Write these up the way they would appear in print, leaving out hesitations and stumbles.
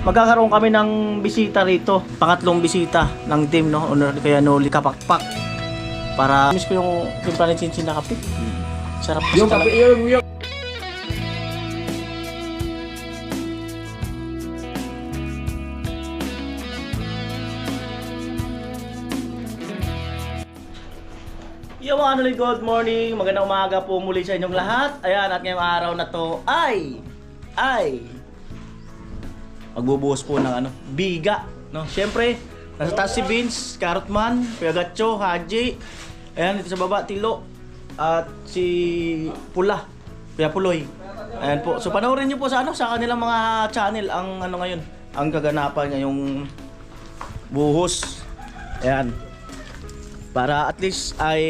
Magkakaroon kami ng bisita rito. Pangatlong bisita ng team, no? Kaya Noli Kapakpak. Para miss ko yung timpla ni Chinchin na kape. Sarap Yung kape yung. Yo mga Noli, good morning. Magandang umaga po muli sa inyong lahat. Ayan, at ngayong araw na to ay magbubuhos po ng biga, no? Siyempre, nasa taas si Vince, Carrotman, Kuya Gatcho, Haji. Ayan, dito sa baba, Tilo. At si Pula, Kuya Puloy. Ayan po. So panoorin niyo po sa sa kanilang mga channel ang ngayon, ang kaganapan ngayong buhos. Ayan. Para at least ay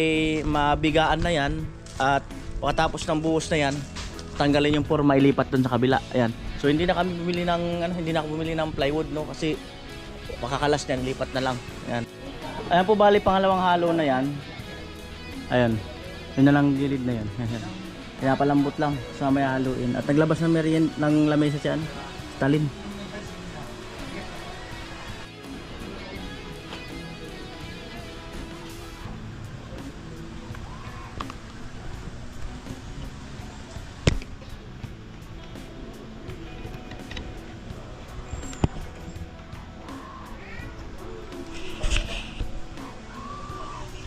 mabigaan na yan at pagkatapos ng buhos na yan, tanggalin yung forma, ilipat dun sa kabila. Ayan. So hindi na kami bumili ng hindi na ako bumili ng plywood, no, kasi makakalas niyan, lipat na lang. Ayan. Ayan po, bali pangalawang halo na yan. Ayan. Yun na lang gilid na yan. Kaya palambot lang sa may haluin. At naglabas na meriend ng lamesa siya, Stalin.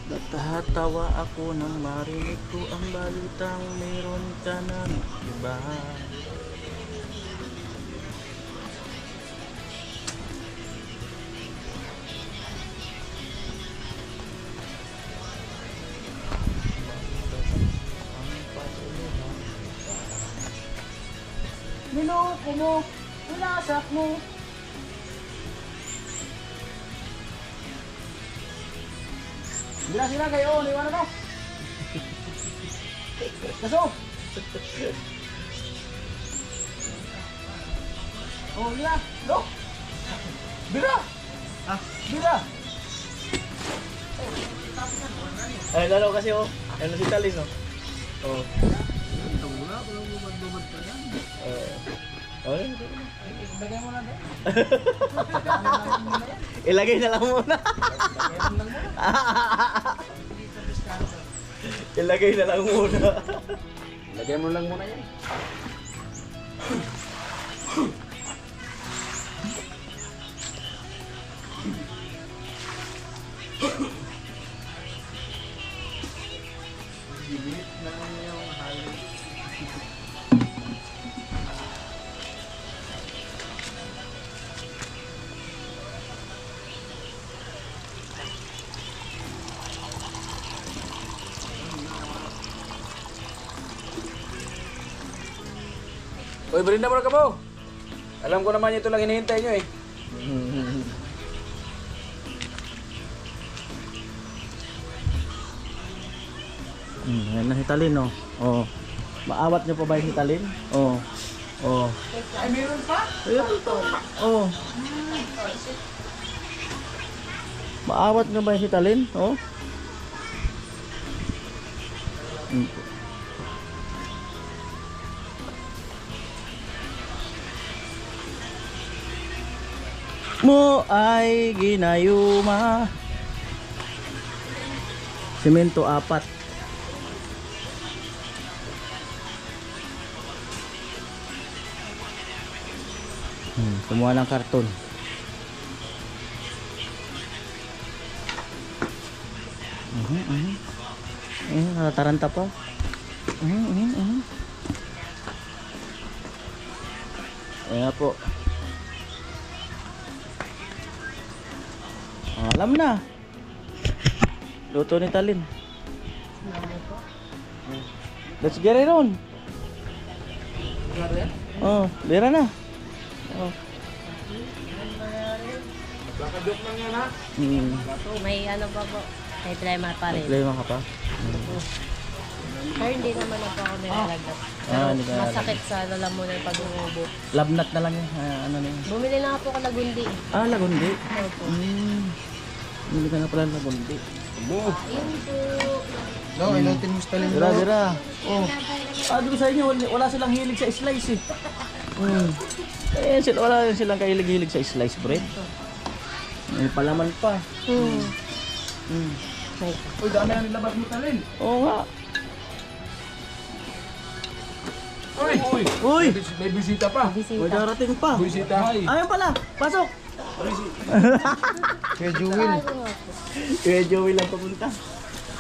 Natatawa ako nang marinig ko ang balitang meron ka ng iba. Niloko mo, nilasak mo. Sila kayo, liwan ako. Kaso. Oh, sila. Lo. Bira. Bira. Ay, lalo kasi Ano si Talin, oh. Oh. Ito muna, walang bumad-bumad pa yan. Ilagay mo na din. Ilagay na lang muna. Ilagay na lang muna. Lagyan mo lang muna yan. Ginit na yung halo. Uy, berinda mo na ka po. Alam ko naman ito lang hinihintay nyo eh. Yan na si Talin, oh. Oh. Maawat niyo pa ba yung si Talin? Oh. Oh. Ay, meron pa? Ayun to. Oh. Maawat niyo ba yung si Talin? Oh. Mo ay ginayuma. Semento 4. Kumuha ng karton. Taranta pa. Ayan po. Alam na. Luto ni Talin. Let's get it on. Oh, bira na. Oh. Baka joke lang yan ha? May pa po. May problema pa rin. Problema ka pa? Sir, hindi naman na po ako nilalagnat. Hindi ka Masakit sa lalamunan pag umubo. Labnat na lang yun. Ano na yun? Bumili lang po ako ng gundi. Lagundi. Opo. Hindi ka na pala lagundi. Yun po. No, inutin mo Stalin mo. Dira. Oh. Di ba sa inyo, wala silang hilig sa slice eh. Eh, wala rin silang kahilig-hilig sa slice bread. May palaman pa. Hmm. Mm. Uy, dami ang nilabas mo talin. Oo nga. Uy! Uy! May bisita pa. May Bisita. darating pa. Bisita. Ayun pala, pasok! Kaya Jewel. Kuya Joey lang papunta.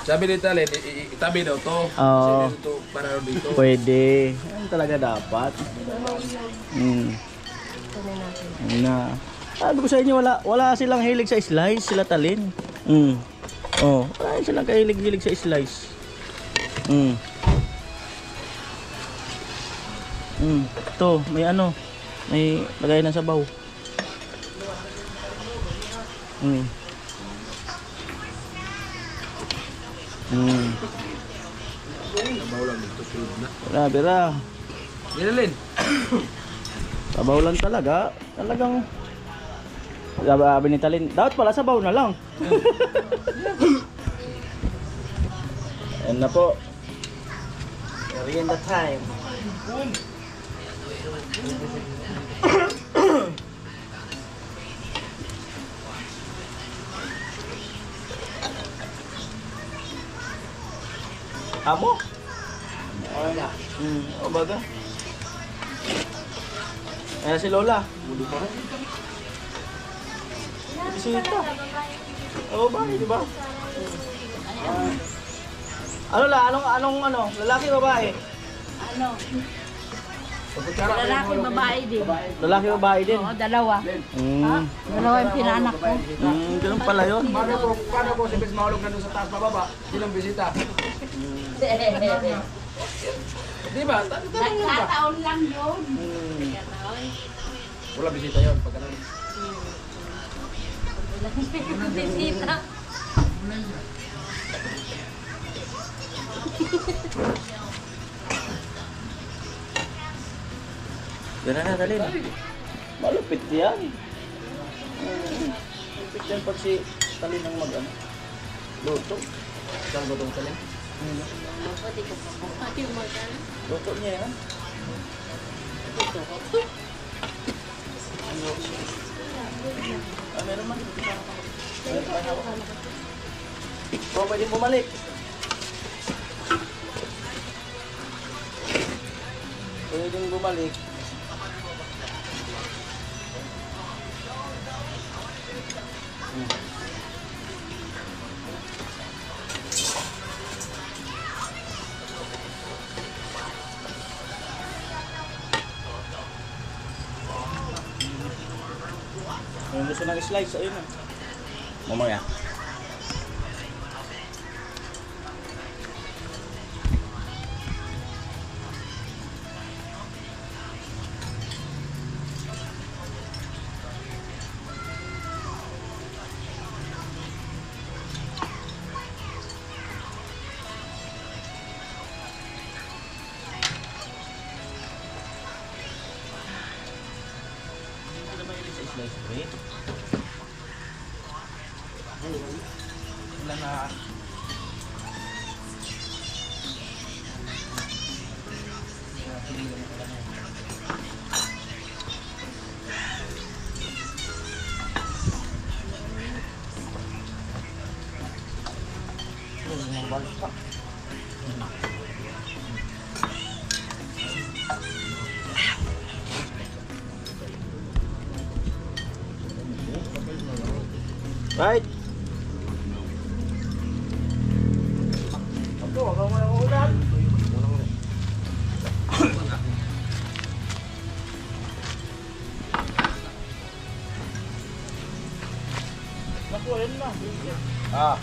Sabi ni Talin, itabi daw to. Oo. Kasi dito, para raw dito. Pwede. Yan talaga dapat. Kunin natin. Ayun na. Sabi ko sa inyo, wala silang hilig sa slice, sila Talin. Oh, wala silang kahilig-hilig sa slice. Ito, may ano, may lagay ng sabaw. Sabaw lang dito, tulog na. Wala, bira. Nilin. Sabaw lang talaga. Talagang sabi ni Talin, dapat pala sabaw na lang. Ayan na po. Merienda time. Amo? Wala. O baga? Ayan si Lola. Bisita. Oo ba? Di ba? Ano la? Anong ano? Lalaki babae? Lalaki, babae din. Lalaki babae din. Oo, dalawa. Dalawa yung pinanak ko. Ganun pala yun. Paano po si Bis mahulog na doon sa taas pababa? Sinong bisita? Di ba? Tanong mo ba? Nagkataon lang yun. Wala bisita yun. Pagka lang. Bisita. Yan na, Talin. Malupit yan. Malupit yan pag si Talin ang mag-ano. Luto. Saan ba itong talin? Luto niya yan. Meron man. O, pwede bumalik. Pwedeng bumalik. Yung gusto ng slice, ayun na. Mamaya. Slice bread. Ilan na right? Ako, wag mo nang ulan. Naku, ayun na. Ah.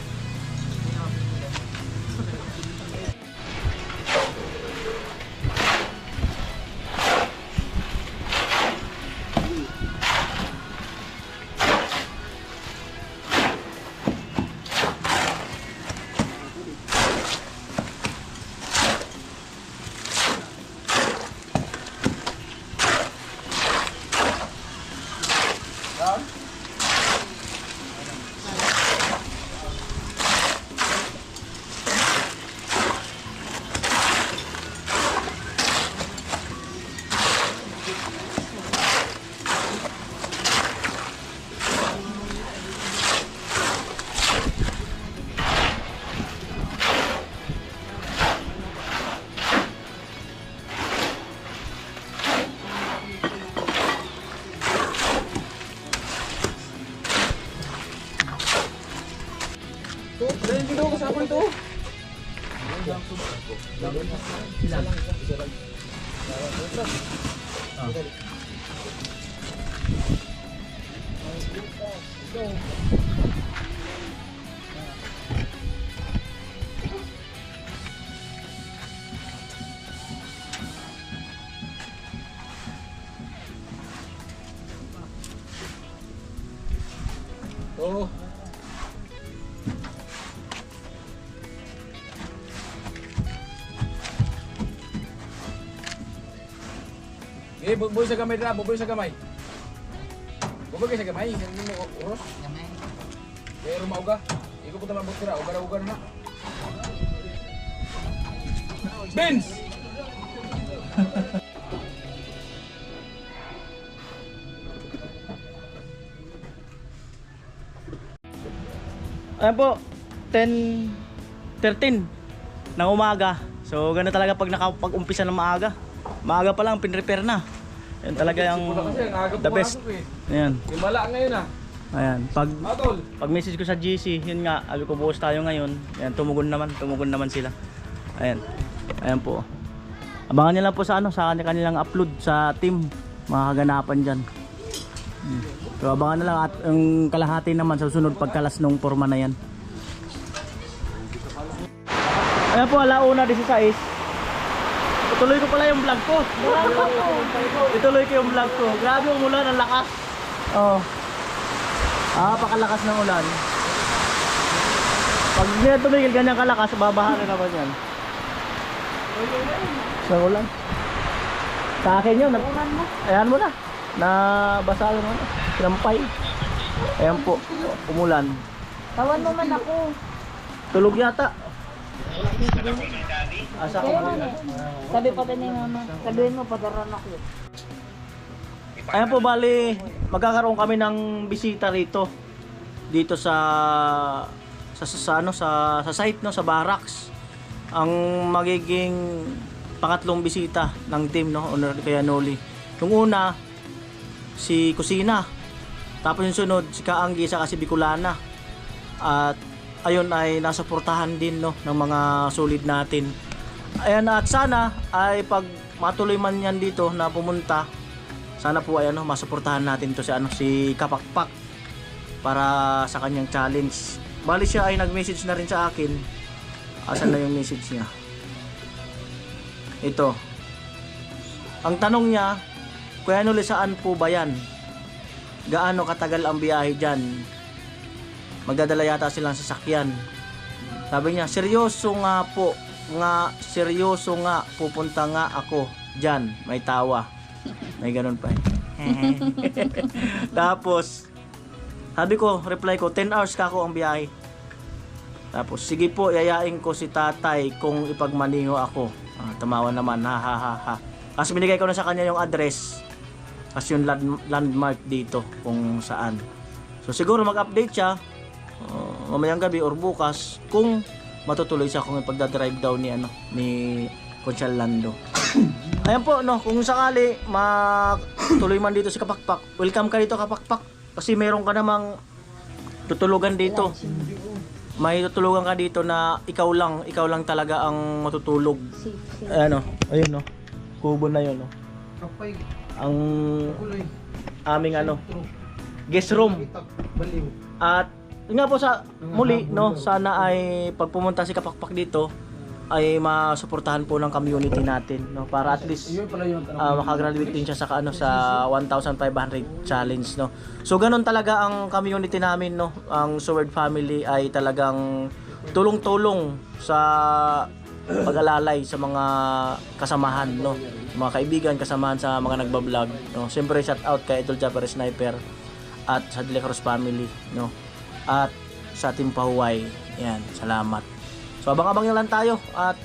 Dali dito kasama ko nito. Oh. Eh, buboy sa gamay dra, buboy sa gamay. Buboy sa gamay, hindi mo uros. Gamay. Pero mauga. Iko ko taman butira, ugar-ugar na. Benz. Ayan po, 10:13 ng umaga. So gano'n talaga pag nakapag-umpisa ng maaga. Maaga pa lang, pinrepair na. Yan talaga yung the best. Ayan. Himala ngayon ah. Ayan. Matol. Pag message ko sa GC, yun nga, sabi ko buhos tayo ngayon. Ayan, tumugon naman sila. Ayan. Ayan po. Abangan nyo lang po sa sa kanilang upload sa team. Mga kaganapan dyan. So abangan na lang at ang kalahati naman sa susunod pagkalas nung forma na yan. Ayan po, alauna 16. Ituloy ko pala yung vlog ko. Ituloy ko yung vlog ko. Grabe yung ulan, ang lakas. Oh. Pakalakas ng ulan. Pag hindi na tumigil ganyan kalakas, babaha na naman yan. Sa ulan. Sa akin yun. Ayan mo na. Nabasa mo na. Sinampay. Ayan po. Umulan. Tawan mo man ako. Tulog yata. Asa ko. Sabi pa din ni mama. Sabihin mo, padaran ako. Ayan po, bali, magkakaroon kami ng bisita rito. Dito sa site, no, sa barracks. Ang magiging pangatlong bisita ng team, no, Honor kay Noli. Yung una, si Kusina. Tapos yung sunod, si Kaanggi sa si Bicolana. At ayun ay nasuportahan din, no, ng mga solid natin. Ayan, at sana ay pag matuloy man yan dito na pumunta, sana po ay masuportahan natin to si Kapakpak para sa kanyang challenge. Bali siya ay nag-message na rin sa akin. Asan na yung message niya? Ito. Ang tanong niya, Kuya Noli, saan po ba yan? Gaano katagal ang biyahe dyan? Magdadala yata silang sasakyan. Sabi niya, seryoso nga po. Seryoso nga, pupunta nga ako dyan. May tawa. May ganun pa eh. Tapos, sabi ko, reply ko, 10 hours ka ako ang biyahe. Tapos, sige po, yayain ko si tatay kung ipagmaniho ako. Tumawa naman, ha ha ha ha. Kasi binigay ko na sa kanya yung address. Kasi yung landmark dito kung saan. So, siguro mag-update siya mamayang gabi or bukas kung matutuloy siya kung ipagdadrive daw ni Conchal Lando. Ayan po, no, kung sakali matuloy man dito si Kapakpak, welcome ka dito, Kapakpak, kasi meron ka namang tutulugan dito. May tutulugan ka dito na ikaw lang talaga ang matutulog. Ayan, no, ayun, no, kubo na yun, no. Ang aming guest room. At yun nga po sa muli, no, sana ay pag pumunta si Kapakpak dito ay masuportahan po ng community natin, no, para at least makagraduate din siya sa sa 1,500 challenge, no. So ganun talaga ang community namin, no. Ang Sword family ay talagang tulong-tulong sa pag-alalay sa mga kasamahan, no, mga kaibigan, kasamahan sa mga nagba-vlog, no. Siyempre shout out kay Idol Japper Sniper at sa De La Cruz family, no, at sa Team Pahuway. Yan, salamat. So abang-abang lang tayo at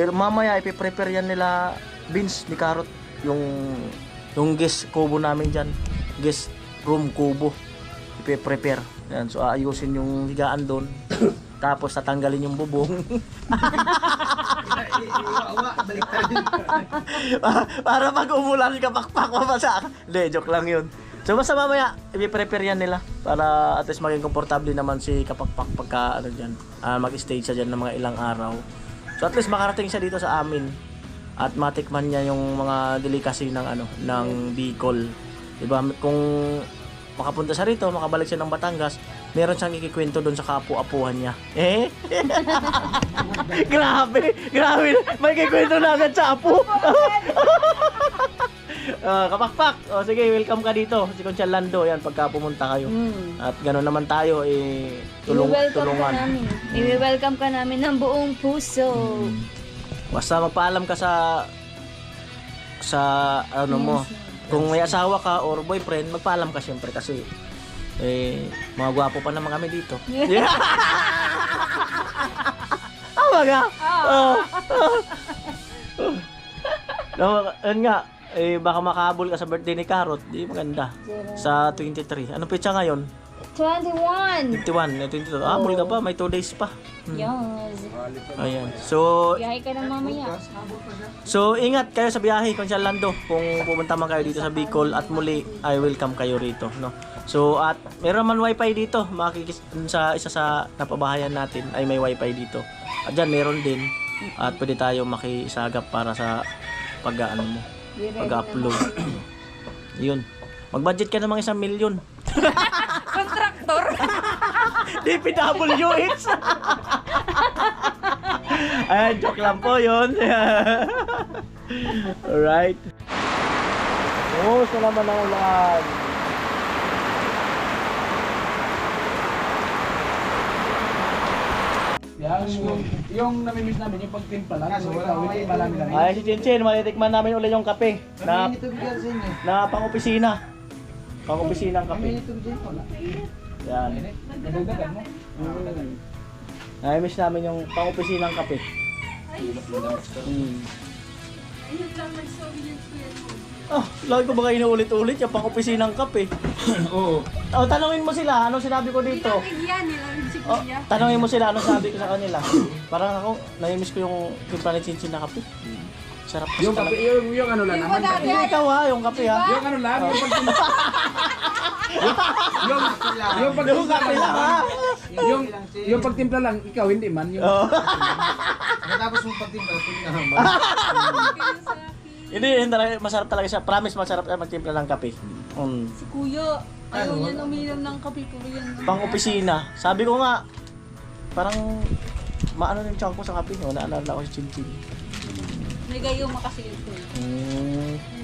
mamaya ipiprepare yan nila Vince ni Carrot yung guest kubo namin dyan, guest room kubo, ipiprepare yan. So aayusin yung higaan doon tapos tatanggalin yung bubong. Para pag umulan Kapakpak mabasa. Hindi, joke lang yun. So basta mamaya, i-prepare yan nila para at least maging komportable naman si Kapakpak pagka ano dyan, mag-stay siya dyan ng mga ilang araw. So at least makarating siya dito sa amin at matikman niya yung mga delicacy ng ano ng Bicol. Diba? Kung makapunta siya rito, makabalik siya ng Batangas, meron siyang ikikwento doon sa kapu-apuhan niya. Eh? Grabe! May ikikwento na agad sa apu! Kapakpak! O sige, welcome ka dito. Si Conchal Lando, yan, pagka pumunta kayo. At gano'n naman tayo, tulungan. I-welcome ka namin ng buong puso. Basta magpaalam ka sa ano mo. Kung may asawa ka or boyfriend, magpaalam ka syempre kasi mga gwapo pa naman kami dito. Tama ka? Ayun nga, baka makahabol ka sa birthday ni Carrot, di maganda. Sa 23. Anong petsa ngayon? 21. 22. Habol ka pa, may 2 days pa. Yes. Ayan. So, Biyahe ka na mamaya. So, ingat kayo sa biyahe, Conchal Lando. Kung pumunta man kayo dito sa Bicol at muli, I welcome kayo rito, no? So, at meron man wifi dito, sa isa sa napabahayan natin ay may wifi dito. At dyan, meron din. At pwede tayo makisagap para sa pag-ano mo, pag-upload. Yun. Mag-budget ka namang 1 milyon. Contractor. DPWH. Ayan, joke lang po yun. Alright. Gusto naman ang ulan. Yung namimiss namin, yung pagtimpla lang. So, hindi malami lang. Ay, si Chinchin, malitikman namin ulit yung kape na pang-opisina. Pang-opisina ang kape. Yan. Nadagdagan mo. Nami-miss namin yung pang-opisina ng kape. Lagi ko ba kayo inuulit-ulit yung pang-opisina ng kape? Oo. Tanungin mo sila, anong sinabi ko dito? Tanungin mo sila, anong sabi ko sa kanila? Parang ako, nami-miss ko yung timpla ni Chinchin na kape. Sarap kasi Yung kape, yung ano lang naman. Hindi, ikaw ha, yung kape ha. Yung ano lang, yung pagtimpla. Yung pagtimpla lang ha. Yung pagtimpla lang, ikaw hindi man. Matapos mong pagtimpla, pinahamad. Hindi, masarap talaga siya. Promise, masarap magtimpla ng kape. Si Kuya, ayaw niya uminom ng kape ko yan. Pang-opisina. Sabi ko nga, parang maano yung chunk ko sa kape. Naalala ko si Chinchin. Nagayo makasiyot ko.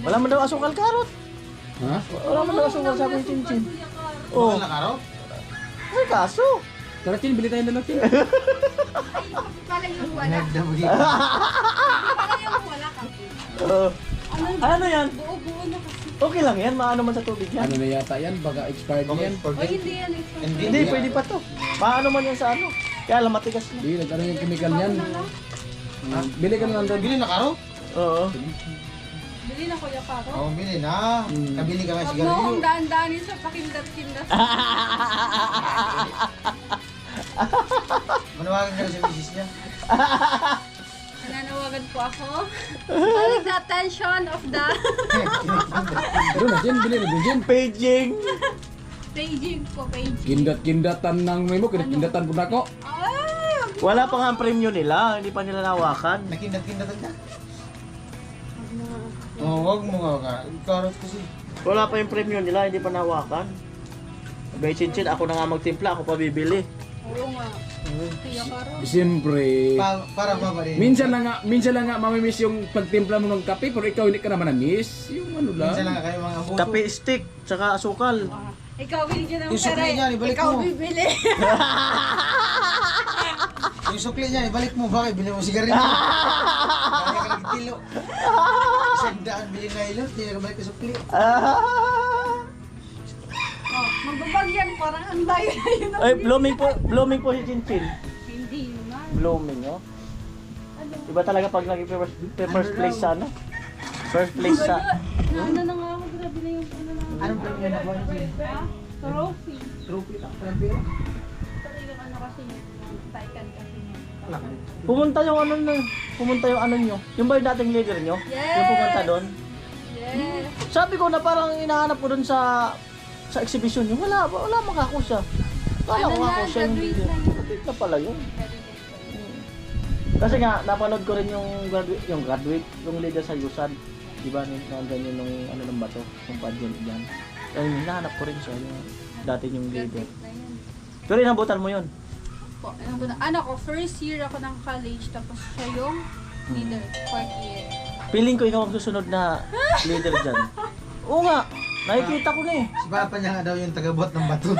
Wala man daw asukal, Carrot. Ha? Wala man daw asukal, sabi ni Chinchin. Oh. Wala karo? Ay, kaso. Tara, Chin, bili tayo na lang, Chin. Pala yung wala. Nagdamo dito. Pala yung wala kape. Ano yan? Buo-buo na kasi. Okay lang yan, maano man sa tubig yan. Ano na yata yan? Baga expired na yan. O hindi yan. Hindi, pwede pa to. Maano man yan sa ano. Kaya lang matigas na. Hindi, nag-ano yung chemical yan. Bili ka na lang doon. Bili na karo? Oo. Bili na Kuya Karo. Oo, bili na. Kabili ka nga Huwag mo sigarilyo. akong daan-daanin sa pakindat-kindat. Manawagan ka na sa misis niya. Nananawagan po ako. Calling the attention of the Doon na, Chin, bili na doon, Chin. Paging. paging po, paging. Kindat-kindatan ng may mo, kindat-kindatan po na ako. Ay! Wala pa nga ang premyo nila. Hindi pa nila nawakan. Nakindat-kindatan ka. Oo, wag mo nga ka. Karot kasi. Wala pa yung premyo nila. Hindi pa nawakan. Bay Chinchin, ako na nga magtimpla. Ako pa bibili. Oo nga. Kuya Karo. Siyempre. Para mabali. Minsan lang nga mamimiss yung pagtimpla mo ng kape, pero ikaw hindi ka naman na-miss. Yung ano lang. Minsan lang kayo mga buto. Kape stick, tsaka asukal. Ikaw bibili ng Yung sukli pera. niyan, ibalik Ikaw mo. bibili. Yung sukli niya, ibalik mo. Bakit? Bili mo sigarilyo. Kaya ka nagtilo. 100 bili na ilo. Hindi na kabalik ka sukli. Oh, magbabagyan parang ang layo na yun. Ay, blooming po si Chinchin. Hindi naman. Blooming, no? Iba talaga pag naging first place sa ano? First place sa... Ano na nga ako, grabe na yung ano na. Anong premyo na ba? Trophy. Trophy lang. Premyo. Talagang ano kasi yung Taikan kasi. Pumunta yung ano nyo. Yung ba yung dating leader nyo? Yes! Yung pumunta doon? Yes. Sabi ko na parang inahanap ko doon sa sa exhibition yun, wala makako siya. Kala ko ako siya yung leader. Na pala yun. Kasi nga, napanood ko rin yung graduate, yung leader sa USAD. Diba, nandiyan yun nung ano ng bato, yung pageant dyan. Ayun, hinahanap ko rin siya, yung dati yung leader. Pero inabutan mo yun. Po, ano ko, first year ako ng college, tapos siya yung leader, fourth year. Feeling ko ikaw ang susunod na leader dyan. Oo nga, nakikita ko na eh. Si Papa niya nga daw yung tagabuhat ng bato.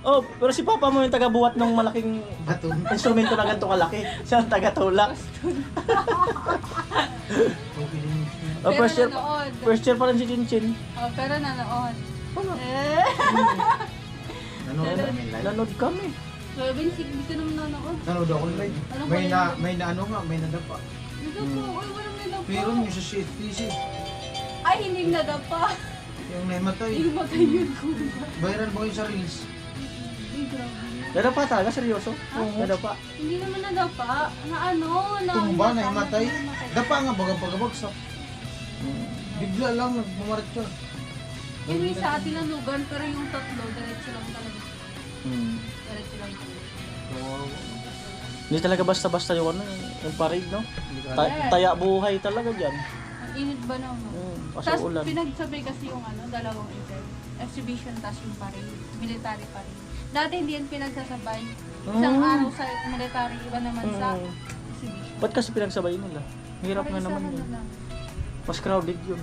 Oh, pero si Papa mo yung taga-buhat ng malaking Bato. instrumento na ganito kalaki. Siya ang taga-tulak. Oh, Pero nanood. first year pa rin si Chinchin. Oh, pero nanood. Nanood namin live. Nanood kami. Sabi, hindi ka naman nanood. Nanood ako live. Anong May live? na ano nga, may nadapa. Dito po, uy, walang nadapa. Pero yung sa shit PC, Ay, hindi nadapa. yung namatay. Hindi matay yun, kuya. Viral ba kayo sa reels? Ay, grabe. Nada pa talaga, seryoso? Nada pa. Hindi naman nadapa. Na ano, na Tumba na himatay. Namatay. Dapa nga bagabagabagsak. Bigla lang nagmamarat siya. Yung may sa atin ang lugar, pero yung tatlo, diretso lang talaga. Hmm. Diretso lang talaga. Hindi talaga basta-basta yung ano, yung parade, no? Taya buhay talaga dyan. Ang init ba naman? Kasi Tapos ulan. pinagsabay kasi yung ano, dalawang event. Exhibition, tapos yung parade. Military parade. Dati hindi yan pinagsasabay. Isang araw sa military, iba naman sa exhibition. Ba't kasi pinagsabay nila? Hirap nga Parang naman isa yun. na lang. Mas crowded yun.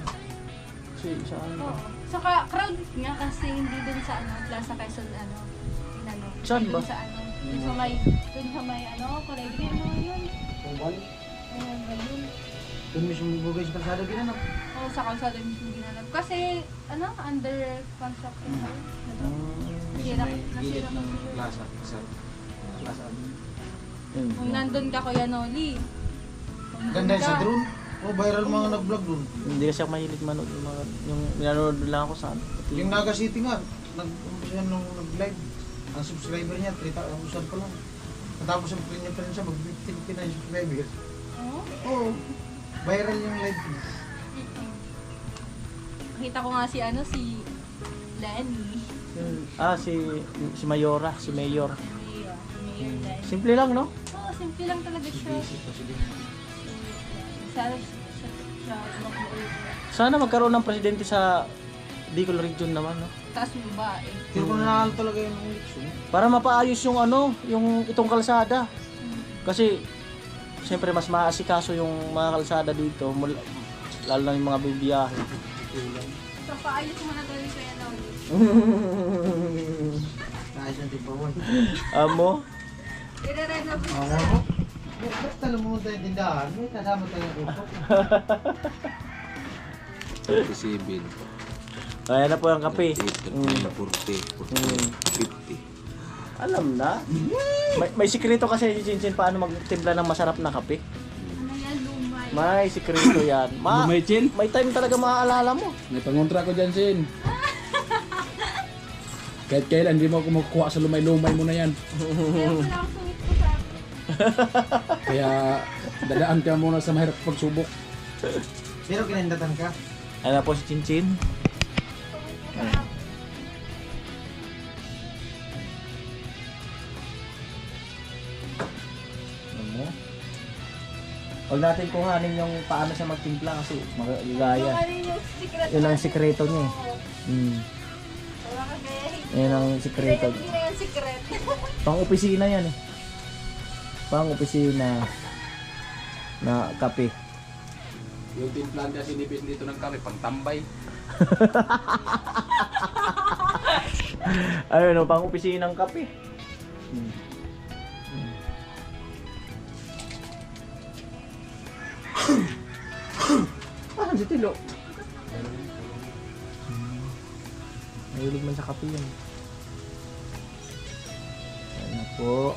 Kasi sa ano. Oo. Saka crowded nga kasi hindi dun sa ano, Plaza Quezon ano. Inano. Saan ba? Dun sa ano. Dun sa may ano, kulay green ano yun. Kung Ayun, ganun. doon mismo bugay sa kalsada ginanap. Oo, sa kalsada mismo ginanap. Kasi, ano, under construction na rin. Nasira Gilid ng kasi yun. plaza. Sa plaza. Yun. Kung nandun ka, Kuya Noli. Ganda sa drone. Oh, viral mga nag-vlog doon. Hindi kasi ako mahilig manood yung mga, yung nanonood lang ako sa ano. Yung Naga City nga, nag-umpisa nung nag-live. Ang subscriber niya, 3,000 pa lang. Matapos ang pinya pa rin siya, mag-15 na yung subscriber. Oo. Oo. Viral yung live niya. Nakita ko nga si ano, si Lenny. Si Mayora, si Mayor. Si Mayor Lenny. Simple lang, no? Oo, simple lang talaga siya. Siya mag-uwi. Sana magkaroon ng presidente sa Bicol region naman, no? Tapos yung babae. Pero kung nanalo talaga yung election, Para mapaayos yung ano, yung itong kalsada. Kasi siyempre mas maasikaso yung mga kalsada dito, lalo na yung mga bibiyahe. So, paayos mo na daw yung Kuya Noli. naayos ng tipawan. Amo? I-renovate Oo sa... mo. Ba't talo mo tayo tindahan? May kasama tayo ng usok. Sibil, Kaya na po ang kape. 40, 50. Alam na. May sikreto kasi si Chinchin paano magtimpla ng masarap na kape. Ano yan, lumay. May sikreto yan. Lumay, Chin? May time talaga maaalala mo. May pangontra ko dyan, Sin. Kahit kailan, hindi mo ako makukuha sa lumay-lumay mo na yan. Kaya wala akong sungit ko sa akin. Kaya dadaan ka muna sa mahirap pagsubok. Pero kinandatan ka. Ano po si Chinchin? Ano? Huwag natin kuhanin yung paano siya magtimpla kasi magagaya. Ano yung secret Yun ang sikreto niya eh. Wala ka gaya. Yan ang sikreto. Hindi na yung secret. Pang opisina yan eh. Pang opisina na kape. Yung timplan niya sinipis dito ng kami, pang tambay. Ayun o, pang opisina ng kape. Ah, si Tilo. Mahilig man sa kape yan. Ayan na po.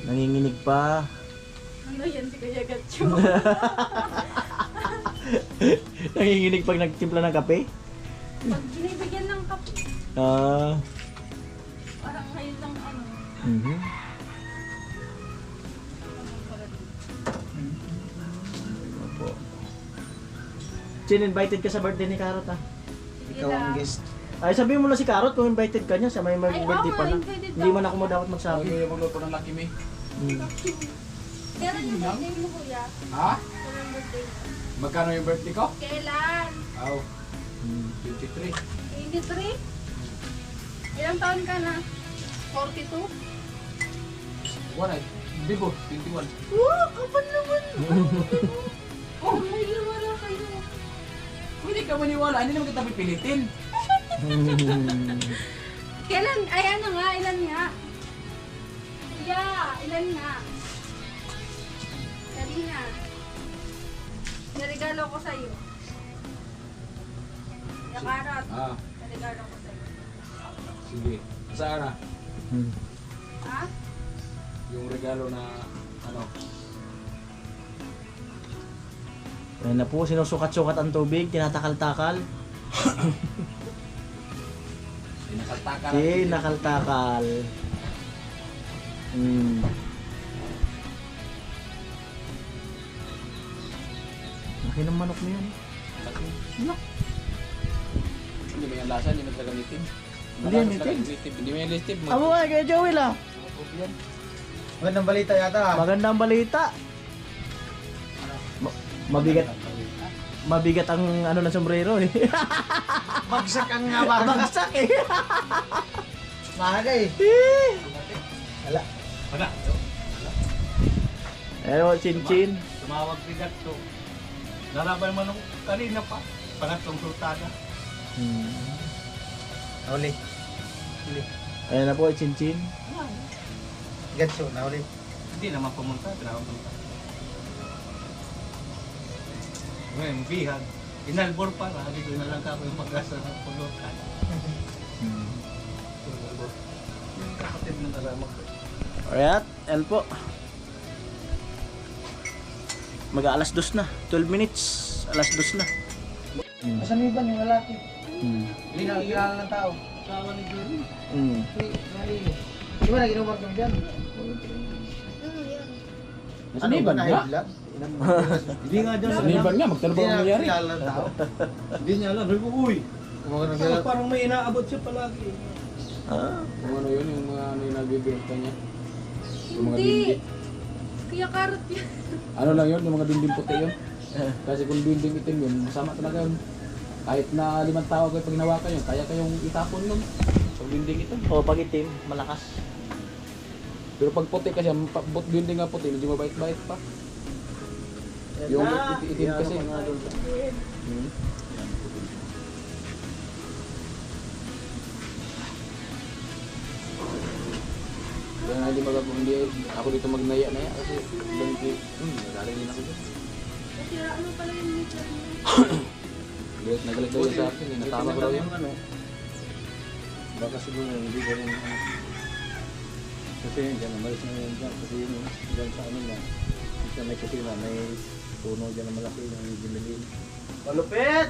Nanginginig pa. Ano yan si Kuya Gatcho? Nanginginig pag nagtimpla ng kape? Pag binibigyan ng kape, Ah. parang ngayon lang ano. Mhm. Opo. Chin, invited ka sa birthday ni Karot ah. Ikaw ang guest. Ay, sabihin mo na si Karot kung invited ka niya, siya may Ay, birthday oo, pa na. invited Hindi ako. man ako mo dapat Sabi magsabi. mo yung magluto ng Lucky Me. Kailan yung birthday mo, kuya? Ha? Kailan yung birthday mo? Magkano yung birthday ko? Kailan? Aw. 23. 23? Ilang taon ka na? 42? Wala. Bibo, 21. Wow, kapan naman? Oh, may wala kayo. Hindi ka maniwala, hindi naman kita pipilitin. Kailan? Ay, ano nga? Ilan nga? Kuya, ilan nga? Dali na. Naregalo ko sa'yo. Yung karot. Ah, Naregalo ko sa'yo. sige. Saan na? Ha? Yung regalo na, ano? Ayan na po, sinusukat-sukat ang tubig, tinatakal-takal. Sinakaltakal. Tinakaltakal. Laki ng manok na yan. Hindi mo yung lasa, hindi mo talaga litib. Hindi yan litib? Hindi mo yung litib. Amo nga, kaya Joel ah. Magandang balita yata ah. Magandang balita. Mabigat. Mabigat ang ano ng sombrero eh. Bagsak ang nga ba? Bagsak eh. Mahal eh. Wala. Wala. Pero chin-chin. Tumawag si Gatto. Nalaban man ako kanina pa. Pangatlong sultada. Nauli. Ayan na po, chin-chin. Gatso, nauli. Hindi naman pumunta. Tinawag pumunta. Ngayon, bihag. Inalbor pa. Lagi ko na lang ako yung pag-asa ng pulutan. Yung kapatid ng alam ko. Alright, ayan po. Mag-aalas 2 na. 12 minutes. Alas 2 na. Asan yung iba yung lalaki? Hindi na kilala ng tao. Kawa ni Jory. Di ba naginuman kami dyan? Ano ba na? nga? Hindi nga dyan. Sa niban nga, magtanong Hindi ba na nangyari? kilala ng tao. Hindi niya alam. Sabi ko, uy. Kumaga Parang, parang may inaabot siya palagi. Ah. Kung ano yun, yung mga ano yung nabibirta niya. Yung mga Hindi. dinding. Kaya karot yan. Ano lang yun, yung mga dinding puti yun. Kasi kung dinding itim yun, masama talaga yun. Kahit na 5 tao kayo pag hinawakan yun, kaya kayong itapon nun. Pag dinding itim. O, pag itim, malakas. Pero pag puti kasi, dinding nga puti, medyo mabait-bait pa. Yung itim kasi. Kaya nga hindi hindi ako dito magnaya-naya kasi nagaling din ako dito. Kasi ano pala yung meter mo? Nagalit daw yun sa akin, natama ko daw yun. Baka siguro hindi ko rin kasi yun dyan, umalis na yun dyan. Kasi yun dyan sa ano na. Sa may kusina, may puno dyan na malaki yung ginilin. Malupit!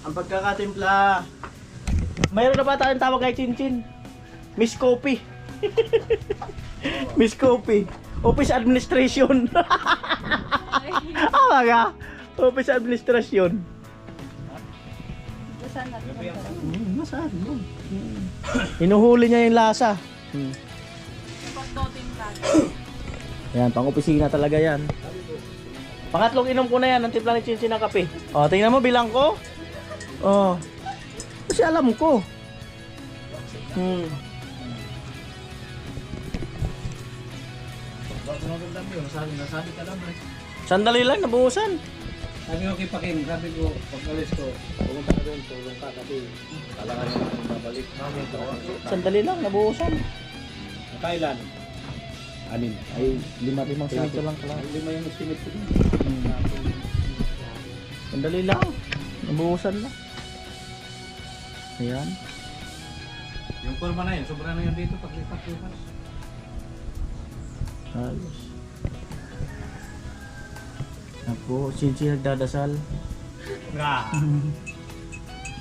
Ang pagkakatimpla. Mayroon na ba tayong tawag kay Chin-Chin? Miss Coffee. Miss Coffee. Office Administration. Ah, ka? Office Administration. Saan natin? Masarap yun. Hinuhuli niya yung lasa. Yung pagtotin tayo. Yan, pang-opisina talaga yan. Pangatlong inom ko na yan, ang timpla ni Chin-Chin ng kape. O, tingnan mo, bilang ko. O. Kasi alam ko. Nasabi ka lang, Bre. Sandali lang, nabuhusan. Sabi ko kay Paking, sabi ko, pag alis ko, pumunta ka doon, tulong ka kasi kailangan nyo akong babalik. Sandali lang, nabuhusan. Kailan? Anin? Ay, limang sinito lang pala. 5 yung estimate ko doon. Sandali lang. Nabuhusan lang. Ayan. Yung kurma na yun, sobra na yun dito pag lipat-lipat. Ayos. Ako, Chin-Chin nagdadasal.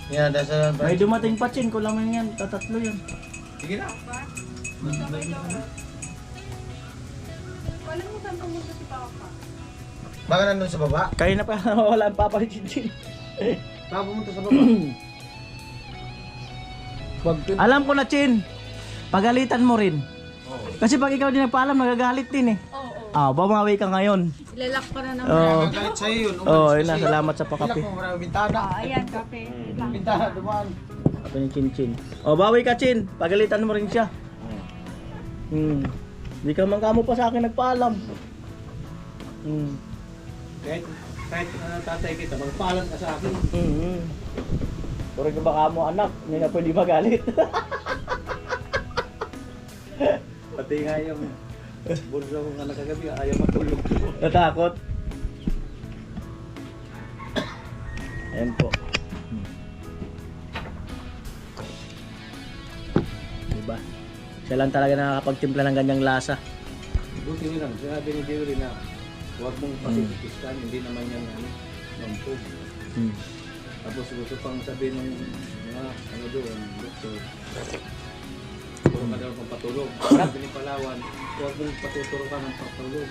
Yan, dasal. May dumating pa, Chin. Kulang yan. Tatatlo yan. Sige na. Alam mo saan pumunta si Papa? Baka nandun sa baba. Kaya na pa nawawala ang papa ni Chin-Chin. Baka pumunta sa baba. Alam ko na, Chin. Pagalitan mo rin. Kasi pag ikaw din nagpaalam, nagagalit din eh. Oo. Bumawi ka ngayon. Ilalak ko na naman. Oo. Nagalit sa'yo yun. Yun na. Salamat sa pakape. Ilak mo marami bintana. Ayan, kape. Bintana, dumaan. Kape ni Chin Chin. Bawi ka, Chin. Pagalitan mo rin siya. Di ka man kamo pa sa akin nagpaalam. Kahit tatay kita, magpaalam ka sa akin. Pero ka baka mo anak, hindi na pwede magalit. Pati nga yung bulso ko nga nakagabi, ayaw matulog. Natakot. Ayan po. Diba? Siya lang talaga nakakapagtimpla ng ganyang lasa. Buti nyo lang, sinabi ni Jerry na huwag mong pasipiskan, hindi naman yan mampog. Tapos gusto pang sabihin ng mga ano doon, doktor, puro ka daw pang patulog. Sabi ni Palawan, huwag mong patuturukan ng patulog.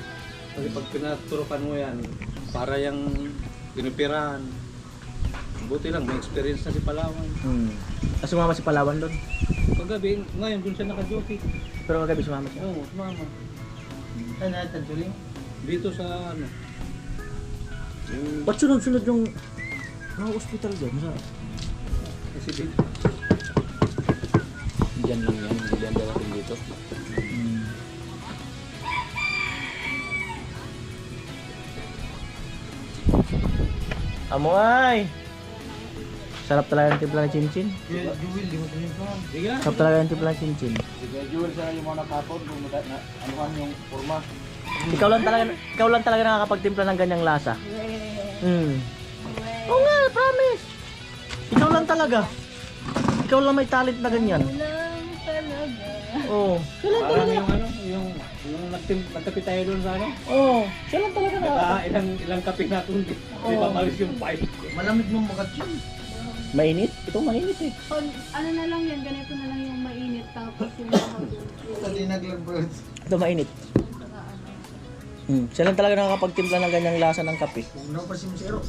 Kasi pag pinaturukan mo yan, para yung pinipirahan. Buti lang, may experience na si Palawan. Sumama si Palawan doon. Paggabi, ngayon doon siya naka-duty. Pero kagabi sumama siya. Oo, mama. Ay, natatuloy. Dito sa ano, yung Ba't sunod-sunod yung mga hospital dyan? kasi dito. Diyan lang yan, hindi yan darating dito. Amoy! Sarap talaga ng timpla ng chinchin. Jewel, di mo tuloy ko. Sige lang. Sarap talaga ng timpla ng chinchin. Sige, Jewel sa yung mga nakapon kung anuhan yung forma. Ikaw lang talaga nakakapagtimpla ng ganyang lasa. Oo nga, promise. Ikaw lang talaga. Ikaw lang may talent na ganyan. Lang talaga. Oo. Siya lang Parang talaga. yung ano, yung nagkapi tayo doon sa ano. Oo. Siya lang talaga Ilang kape na kung di papalis yung pipe. Malamig mong magat yun. Mainit? Ito mainit eh. Ano na lang yan, ganito na lang yung mainit tapos yung mga Tadi naglagbot. Ito mainit. Siya lang talaga nakakapagtimpla ng ganyang lasa ng kape. Ano pa si Musero?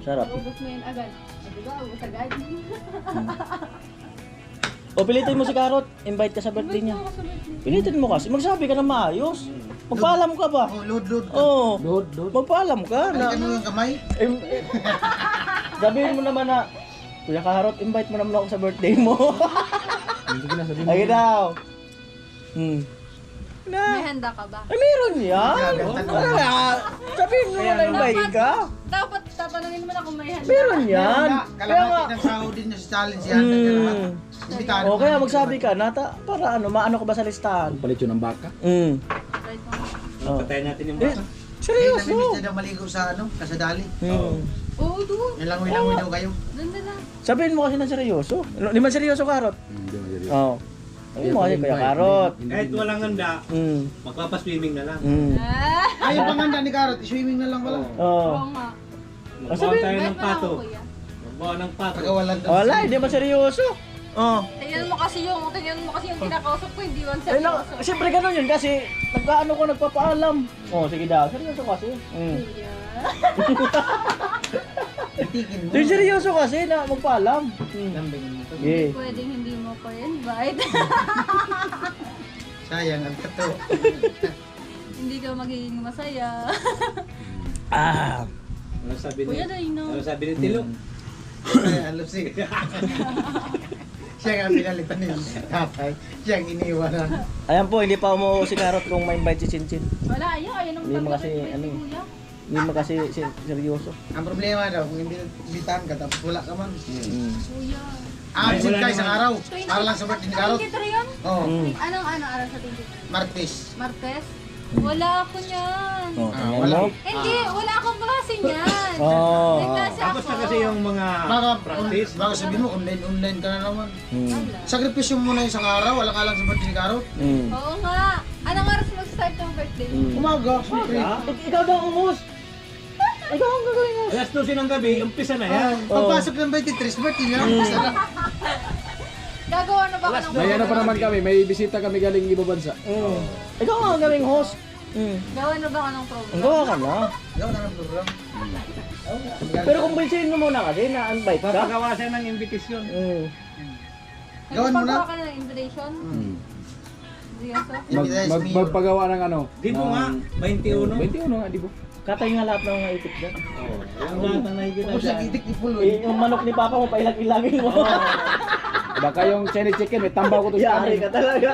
Sarap. ubos mo yan agad. Diba, ubos agad. O pilitin mo si Karot. Invite ka sa birthday niya. Pilitin mo kasi. Magsabi ka na maayos. Magpaalam ka ba? Oh, load. Oo. Load. Magpaalam ka na. Balikan mo yung kamay. Sabihin mo naman na, Kuya Karot, invite mo naman ako sa birthday mo. Sige na, sabihin mo. Ayun daw. May handa ka ba? Ay, meron yan. Sabihin mo na invite ka. Dapat tatanungin mo na kung may handa. Meron yan. Kaya nga. Kalahati ng sahod din niya sa challenge yan. Imbitahan O kaya magsabi ka, para maano ka ba sa listahan? Palit yun ng baka. Right mo. Patayin natin yung baka. Seryoso. Namimiss na maligo sa kasadali. Oo, doon. Nilangoy daw kayo. Doon na lang. Sabihin mo kasi na seryoso. Hindi man seryoso, Karot. Oo. Sabihin mo kasi, Kuya Karot. Kahit walang handa, magpapaswimming na lang. Ayaw pang handa ni Karot, swimming na lang pala. Oo. Oo nga. Magbawa tayo Kahit ng wala pato. ako, kuya. Magbawa ng pato. Pagkawalan daw. Wala, hindi man seryoso. Oo. Tingnan mo kasi yung kinakausap ko, hindi man Ay, seryoso. siyempre ganun yun kasi nagkaano ko nagpapaalam. Sige daw, seryoso kasi. Kuya. Itikin mo. Seryoso kasi na magpaalam. Lambing mo. Yeah. Pwedeng hindi mo pa invite. Sayang ang kato. Hindi ka magiging masaya. Ano sabi Kuya ni? Dino. Ano sabi ni Tilo? Ay, alusi. Siya nga pinalitan niya. Tatay. Siya ang iniwanan. Ayan po, hindi pa umuo si Karot kung ma-invite si Chinchin. Wala, ayaw nang Hindi mo kasi, tanggapin ano si eh. Kuya. Hindi mo kasi seryoso. Ang problema daw, kung imbitahan ka tapos wala ka man. Kuya. Absent ka isang araw. Para lang sa birthday ni Karot. 23 yun? Oo. Anong araw sa 23? Martes. Martes? Wala ako niyan. Ayan wala. mo. Hindi, wala akong klase niyan. Oo. May klase Tapos ako. na kasi yung mga practice. Baka sabihin mo, online ka na naman. Wala. Sakripisyo mo na isang araw, wala ka lang sa birthday ni Karot. Oo nga. Anong oras mag-start yung birthday? Umaga, siyempre. Ikaw daw ang umus. Ikaw ang gagawin mo. Alas 12 ng gabi, umpisa na yan. Pagpasok ng 23, birthday niya. Gagawa na ba ka ng May ano pa naman kami, may bisita kami galing ibang bansa. Ikaw ang gagawing host. Gawa na ba ka ng program? Ang gawa ka na. Gawa na ng program. Pero kumbinsihin mo muna kasi na invite ka. Papagawa siya ng invitation. Gawan mo na. Nagpagawa ka ng invitation? Hindi ka so? Magpagawa ng ano? Di mo nga, 21. 21 nga, di ba? Katay nga lahat ng mga itik dyan. Yung lahat ng nakikita Tapos dyan. nagitik ni Pulo. Yung manok ni Papa mo, pailag-ilagin mo. Baka yung Chinese chicken, may tambaw ko to sa Yari amin. ka talaga.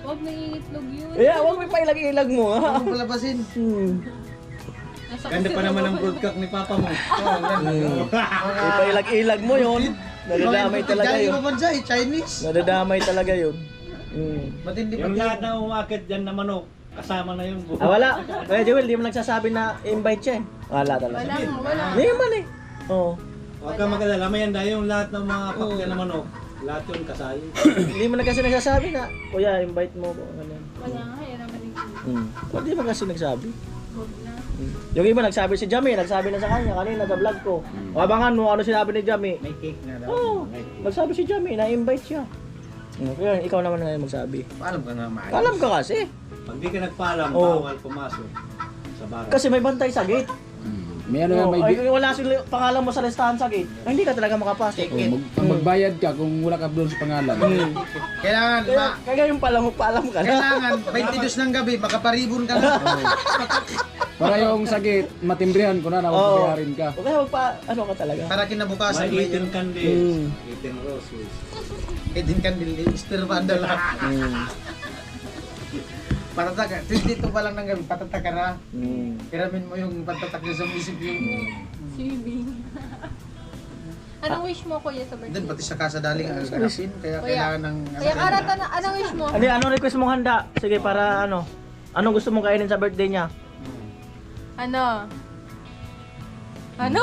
Huwag nangingitlog yun. Yeah, huwag may pailag-ilag mo ha. Huwag mo palabasin. Nasa Ganda pa kasi naman ang ako. broadcast ni Papa mo. May pailag-ilag mo yun. Nadadamay talaga yun. Ibang bansa eh, Chinese. Nadadamay talaga yun. Matindi pa Yung yun. lahat na umakit dyan na manok, kasama na yung buho. Ah, wala. Kaya Jewel, di mo nagsasabi na invite siya eh. Wala talaga. Wala. Hindi man eh. Oo. Huwag ka mag-alala, mayan dahil yung lahat ng mga pakya na manok, lahat yung kasali. Hindi mo na kasi nagsasabi na, kuya, invite mo ko. Ganyan. Wala nga, yan naman yung Hindi mo kasi nagsabi. huwag na. Yung iba nagsabi si Jamie, nagsabi na sa kanya kanina sa vlog ko. Abangan mo ano sinabi ni Jamie. May cake na daw. Oo. Nagsabi si Jamie na invite siya. Kaya ikaw naman ngayon magsabi. Paalam ka nga maayos. Alam ka kasi. Pag di ka nagpaalam, Oo. bawal pumasok sa barak. Kasi may bantay sa gate. May ano yan, may Ay, wala sila pangalan mo sa listahan sa gate. Ay, hindi ka talaga makapasok. magbayad ka kung wala ka doon sa pangalan. Kailangan, Kaya yung paalam ka na. kailangan 22 ng gabi, makaparibon ka na. Para yung sagit, matimbrihan ko na na Oo. magpayarin ka. O kaya ano ka talaga. Para kinabukasan, May 18 candles, 18 roses. Edin Candil, Mr. Vandala. Patatak, 22 pa lang ng gabi, patatak ka na. Piramin mo yung patatak niya sa munisipyo. Swimming. Anong wish mo kuya sa Then birthday? pati sa Casa Daling ang garapin, kaya Kuya. kailangan ng... Kaya karata na, anong wish mo? Anong request mong handa? Sige, para ano? Anong gusto mong kainin sa birthday niya? Ano? Ano?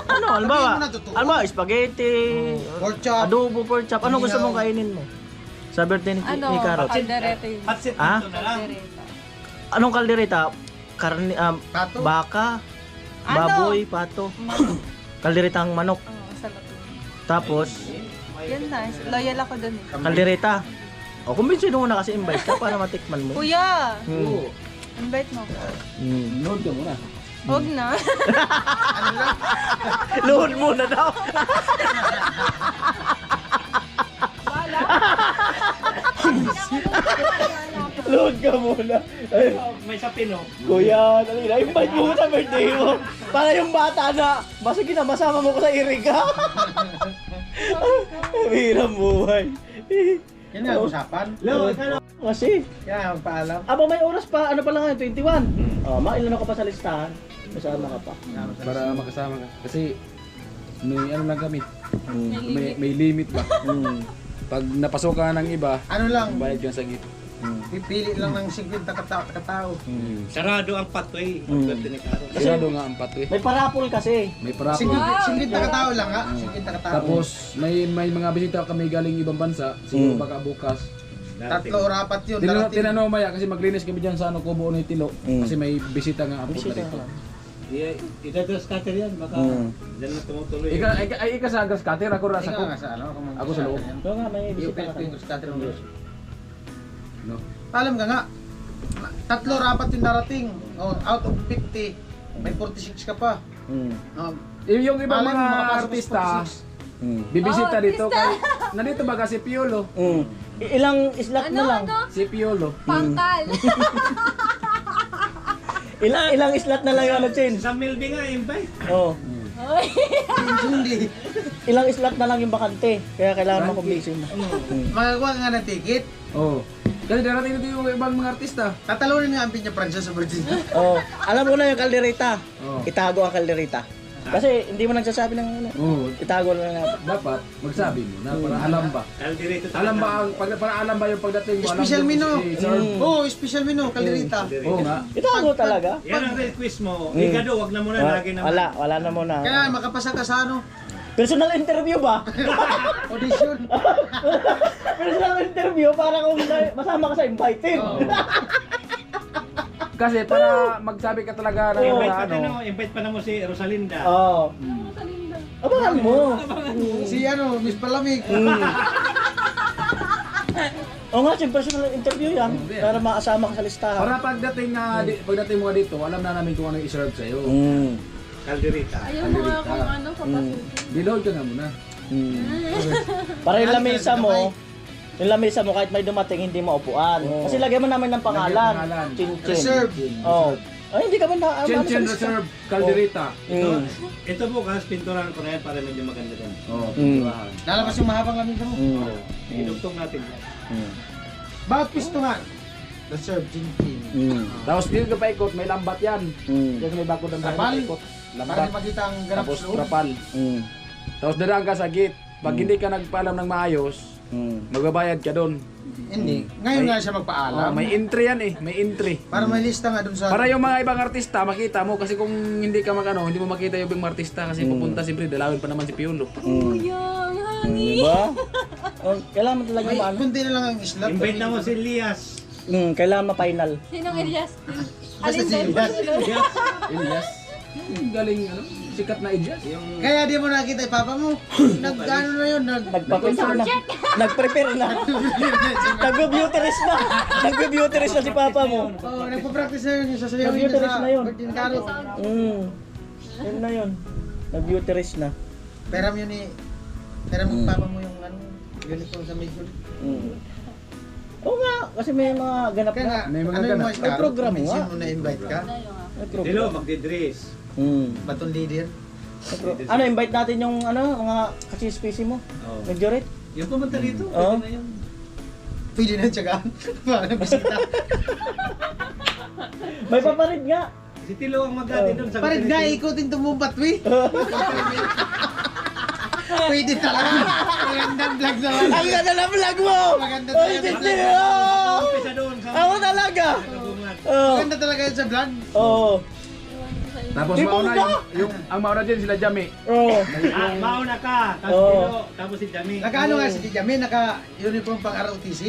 Ano? Halimbawa, Sabihin mo na, totoo. halimbawa, spaghetti, Pork chop. adobo, pork chop. Anong gusto mong kainin mo? Sa birthday ni Ano? Carrot? Kaldereta yun. Hot seat Ah? dito na lang. Kaldereta. Anong kaldereta? Karni, Pato. baka, Ano? baboy, pato. Kalderetang manok. Oo, sarap yun. Tapos, Yan na, loyal ako dun eh. kaldereta. O, kumbinsin mo na kasi invite ka para matikman mo. Kuya! Hmm. Invite mo. Nood ka muna. Huwag na. Load mo na daw. Load ka muna. Ay, May sapin oh. kuya, dali na. Invite mo sa birthday mo. Para yung bata na, basta masama mo ko sa iriga. Hirang buhay. Yan nga usapan. Lo, ano? Kasi, Kaya magpaalam. aba may oras pa, ano pa lang ngayon, 21. Oh, mailan ako pa sa listahan. Masama ka pa. Para makasama ka. Kasi may ano lang kami. May limit ba? Pag napasok ka ng iba, Ano lang, bayad ka sa git. pipili lang ng 50 katao. Sarado ang pathway. Pagkati ni Caro. Sigurado nga ang pato eh. May parapol kasi. May parapol. 50 katao lang ha. 50 katao. Tapos may mga bisita kami galing ibang bansa. Siguro baka bukas. Tatlo o rapat yun. darating. Tinanong maya kasi maglinis kami dyan sa ano, Kubo ni Tilo. Kasi may bisita nga apo na dito. Itagas cutter yan, baka dyan na tumutuloy. Ika sa gas cutter, ako rin sa Ikaw cook. nga sa ano. Ako sa loob. Oo nga, may bisita Iupilit ka. ko yung scatter mo. No. Alam ka nga, tatlo rapat yung darating. Oh, out of 50, may 46 ka pa. Oh, Yung ibang malay mo, mga makapasok sa artista, 46. bibisita dito kay nandito ba si Piolo? Ilang slot na lang. Si Piolo. Pangkal. Ilang slot na lang yung ano, Chin. Sa Milby nga, invite. Oo. Hindi. Ilang slot na lang yung bakante. Kaya kailangan makumbinsin mo. Magawa ka nga ng ticket. Oh. Kasi darating dito yung ibang mga artista. Tatalunin nga ang pinya Francia sa Virgin. Oo. Alam mo na yung kaldereta. Oh. Itago ang kaldereta. Kasi hindi mo nagsasabi ng ano. Oh. Itago na lang natin. Dapat magsabi mo na para alam ba. Calderito Alam ba ang para alam ba yung pagdating mo? Special menu. Serve. Oh, special menu, kalderita. Oo nga. Itago talaga. Yan ang request mo. Igado, wag na muna lagi naman. Wala na muna. Kailangan makapasa ka sa ano, Personal interview ba? audition. Personal interview para kung masama ka sa invited. Kasi para magsabi ka talaga ng Invite mga pa ano. din ako, invite pa na mo si Rosalinda. Oo. Abangan mo. Si ano, Miss Palamig. Oo nga, yung personal interview yan. Para makasama ka sa listahan. Para pagdating mo dito, alam na namin kung ano i-serve sa'yo. Calderita. Ayaw mo nga kung ano, papasukin. Biload ka nga muna. Para yung lamesa mo, kahit may dumating, hindi mo upuan. Kasi lagyan mo namin ng pangalan. Pangalan. Chin-chin. Reserve. Oo. Ay, hindi ka ba na... Chin-chin reserve, Calderita. Ito bukas, pinturan ko na yan para medyo maganda din. Oo, pinturahan. Lalabas yung mahabang lamesa mo. Idugtong natin yan. Bakit pistongan? Reserve, chin-chin. Tapos dito ka pa ikot, may lambat yan. Diyan may bakod ng Trapal? ikot. Para Lambat. di makita ang ganap Tapos sa loob. trapal. Tapos dadaan ka sa gate. Pag hindi ka nagpaalam ng maayos, magbabayad ka doon. Hindi. Ngayon nga siya magpaalam. May entry yan eh, may entry. Para may lista nga dun sa... Para yung mga ibang artista, makita mo. Kasi kung hindi ka hindi mo makita yung ibang artista. Kasi pupunta siyempre, dalawin pa naman si Piolo. Kuya, ang hangin. Diba? Kailangan mo talaga May maano. kunti na lang ang slot. Invite na mo si Elias. Kailangan ma-final. Sinong Elias? Basta Alin si doon? Elias. Elias. Galing, sikat na Elias. Kaya di mo nakita yung papa mo. Nag-ano na yun. Nagpa-prepare na. Nag-prepare na. Nag-beauterist na. Nag-beauterist na si papa mo. Oo, nagpa-practice na yun yung sasayawin Nag-beauterist sa na yun. birthday ni Carol. Yun na yun. Nag-beauterist na. Peram yun eh. Peram ng papa mo yung ano, uniform sa major. Oo nga, kasi may mga ganap Kaya nga, na. May mga ano yung ganap. mga May Carol, program mention nga. mo na invite ka. May Dilo, program. magdidress. Baton leader. Ano, invite natin yung mga kasispisi mo. Oo. Nag-juret. Yung pumunta dito, Oo. pwede na yun. Pwede na tsagaan. Para bisita. May paparid nga. Si Tilo ang mag-ati doon. Sabi Parid ni nga, Tilo. ikutin tumumpat, we. Pwede talaga. Magandang vlog naman. Ang ganda na vlog mo! Maganda Oy, talaga. Titi! Umpisa doon sa Ako talaga! Kabungan. Maganda talaga yun sa vlog. Oo. Tapos Di mauna ba? ang mauna din sila Jami. Oo. Mauna ka, tapos Oo. Tilo, tapos si Jami. Naka-ano nga si Tijami, naka-uniform pang ROTC.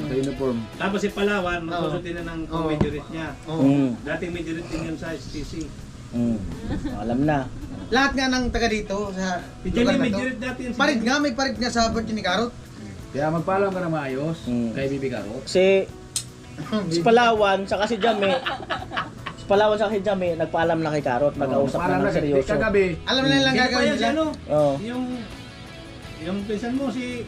Sa uniform. Tapos si Palawan, magsusutin na ng Oo. majorit niya. Oo. Dating majorit din yun sa STC. Alam na. Lahat nga ng taga dito sa Si lugar Jami na to. majorit dati yun. Parid nga, may parid nga sa birthday ni Karot. Kaya magpaalam ka na maayos kay Bibi Karot. Si Palawan, saka si Jame. Si Palawan saka si Jame, nagpaalam na kay Karot. Nag-ausap Paalam na ng na seryoso. kagabi. Alam na nilang Hindi pa gagawin yan si nila. ano, Oo. yung pinsan mo si,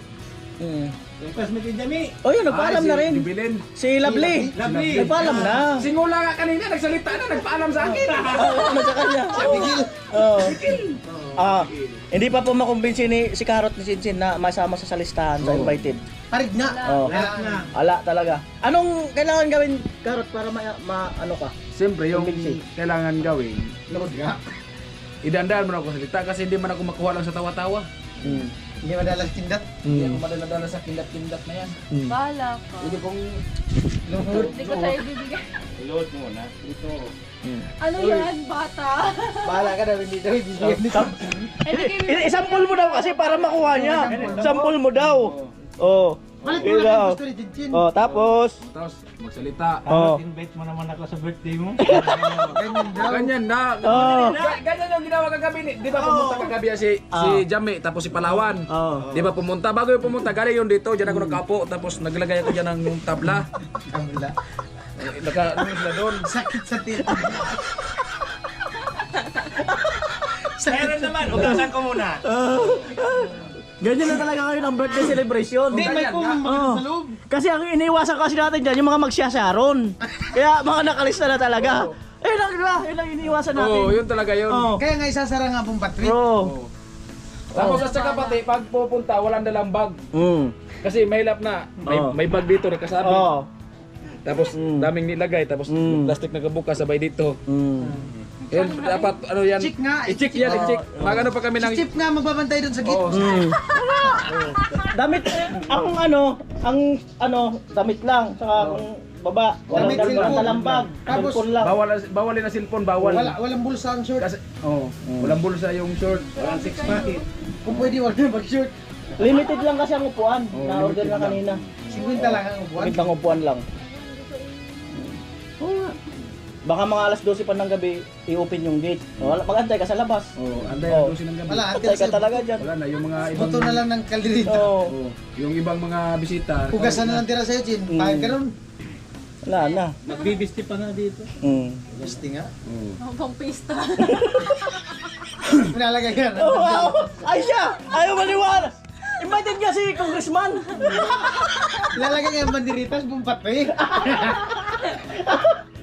yung classmate ni Jami. Oh, yun, nagpaalam na rin. Bibilin. Si Lovely. Lovely. Nagpaalam na. Singula nga kanina, nagsalita na, nagpaalam sa akin. Ano sa kanya? Oo. Hindi pa po makumbinsi ni si Karot ni Chinchin na masama sa listahan sa invited. Parid nga. Oo. Lahat na. Ala talaga. Anong kailangan gawin, Karot, para ano ka? Siyempre, yung Kumbinsi. kailangan gawin, Lord nga. idandaan mo na ako sa salita kasi hindi man ako makuha lang sa tawa-tawa. Hindi madalas tindat. Hindi ako madala-dala sa kindat-kindat na yan. Bahala ka. Hindi kong Hindi ko sa'yo bibigyan. Load mo na. Ito. Ano yan, bata? Bahala ka na, hindi daw ibigyan nito. Isampol mo daw kasi para makuha niya. Sampol mo daw. Oo. Palit mo Yun lang daw. ang gusto ni Chinchin. Oh, tapos tapos magsalita. Oh. Invite mo naman ako sa birthday mo. Ganyan daw. Ganyan na. Oh. Ganyan yung ginawa kagabi. Di ba pumunta kagabi si Jami tapos si Palawan. Oh. Di ba pumunta? Bago yung pumunta, galing yun dito. Diyan ako nagkapo. Tapos naglagay ako dyan ng tabla. Kamila. Ano sila doon? Sakit sa tito. Meron naman, ugasan ko muna. Ganyan na talaga kayo ng birthday celebration. Hindi, may pumunta sa loob. Kasi ang iniiwasan kasi natin dyan, yung mga magsyasaron. Kaya mga nakalista na talaga. Yun lang, diba? Yun lang iniiwasan natin. Oo, yun talaga yun. Oh. Kaya nga isasara nga pong patwit. Bro. Tapos sa saka pati, pag pupunta, walang dalang bag. Kasi mahilap na, may bag dito na kasabi. Oo. Tapos daming nilagay, tapos plastic na kabuka sabay dito. Yun, dapat ano yan? I-check nga. I-check yan, i-check. Magano pa kami ng... Si Chip nga magbabantay doon sa gate. Oo. Damit, damit lang. Saka kung baba, walang Damit, damit, walang cellphone. talambag. Tapos, Cellphone lang. Bawal na cellphone, bawal. Walang bulsa ang shirt. Kasi, walang bulsa yung short. Walang six packet. Kung pwede, wala na mag-shirt. Limited lang kasi ang upuan. Oo, Na-order limited na lang. kanina. 50 lang ang upuan. Limited ang upuan lang. Baka mga alas 12 pa ng gabi, i-open yung gate. Wala, mag-antay ka sa labas. Oh, anday Oh. ang 12 ng gabi. Wala, Antay ka talaga dyan. Wala na, yung mga ibang... Buto na lang ng kalderita. Oo. Oh, yung ibang mga bisita. Hugasan na lang tira sa'yo, Chin. Kain ka ron. Wala na. Magbibisti pa nga dito. Gusti nga. Oh. Hanggang pista. Pinalagay yan. Oh, wow! Ay siya! Ayaw maniwala! Invited nga si Congressman! Ilalagay nga yung banderitas, bumpat pa eh.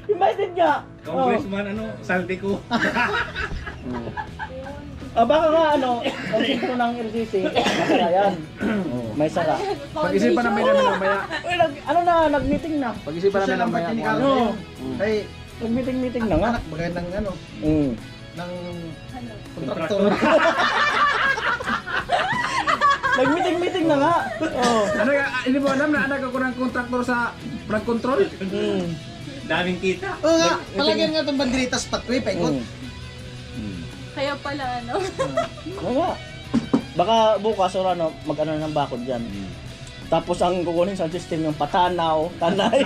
Invited nga! Congressman, ano, saldi ko. Baka nga ano, ang sintro ng RCC, masara yan. May sara. Pag-isipan namin namin mamaya. Uy, nag-meeting na. Pag-isipan namin Siya lang mamaya. ba't ni kung ano. Carlo? Ay, Nag-meeting na nga. anak bagay ng ano, Mm. ng kontraktor. Nag-meeting na nga. Oh. Ano, hindi mo alam na anak ako ng kontraktor sa flood control? Daming kita. Oo nga, palagyan nga itong banderitas patwi, paikot. Kaya pala ano. Oo nga. Baka bukas or ano, mag-ano ng bakod dyan. Tapos ang kukunin sa system yung patanaw, tanay.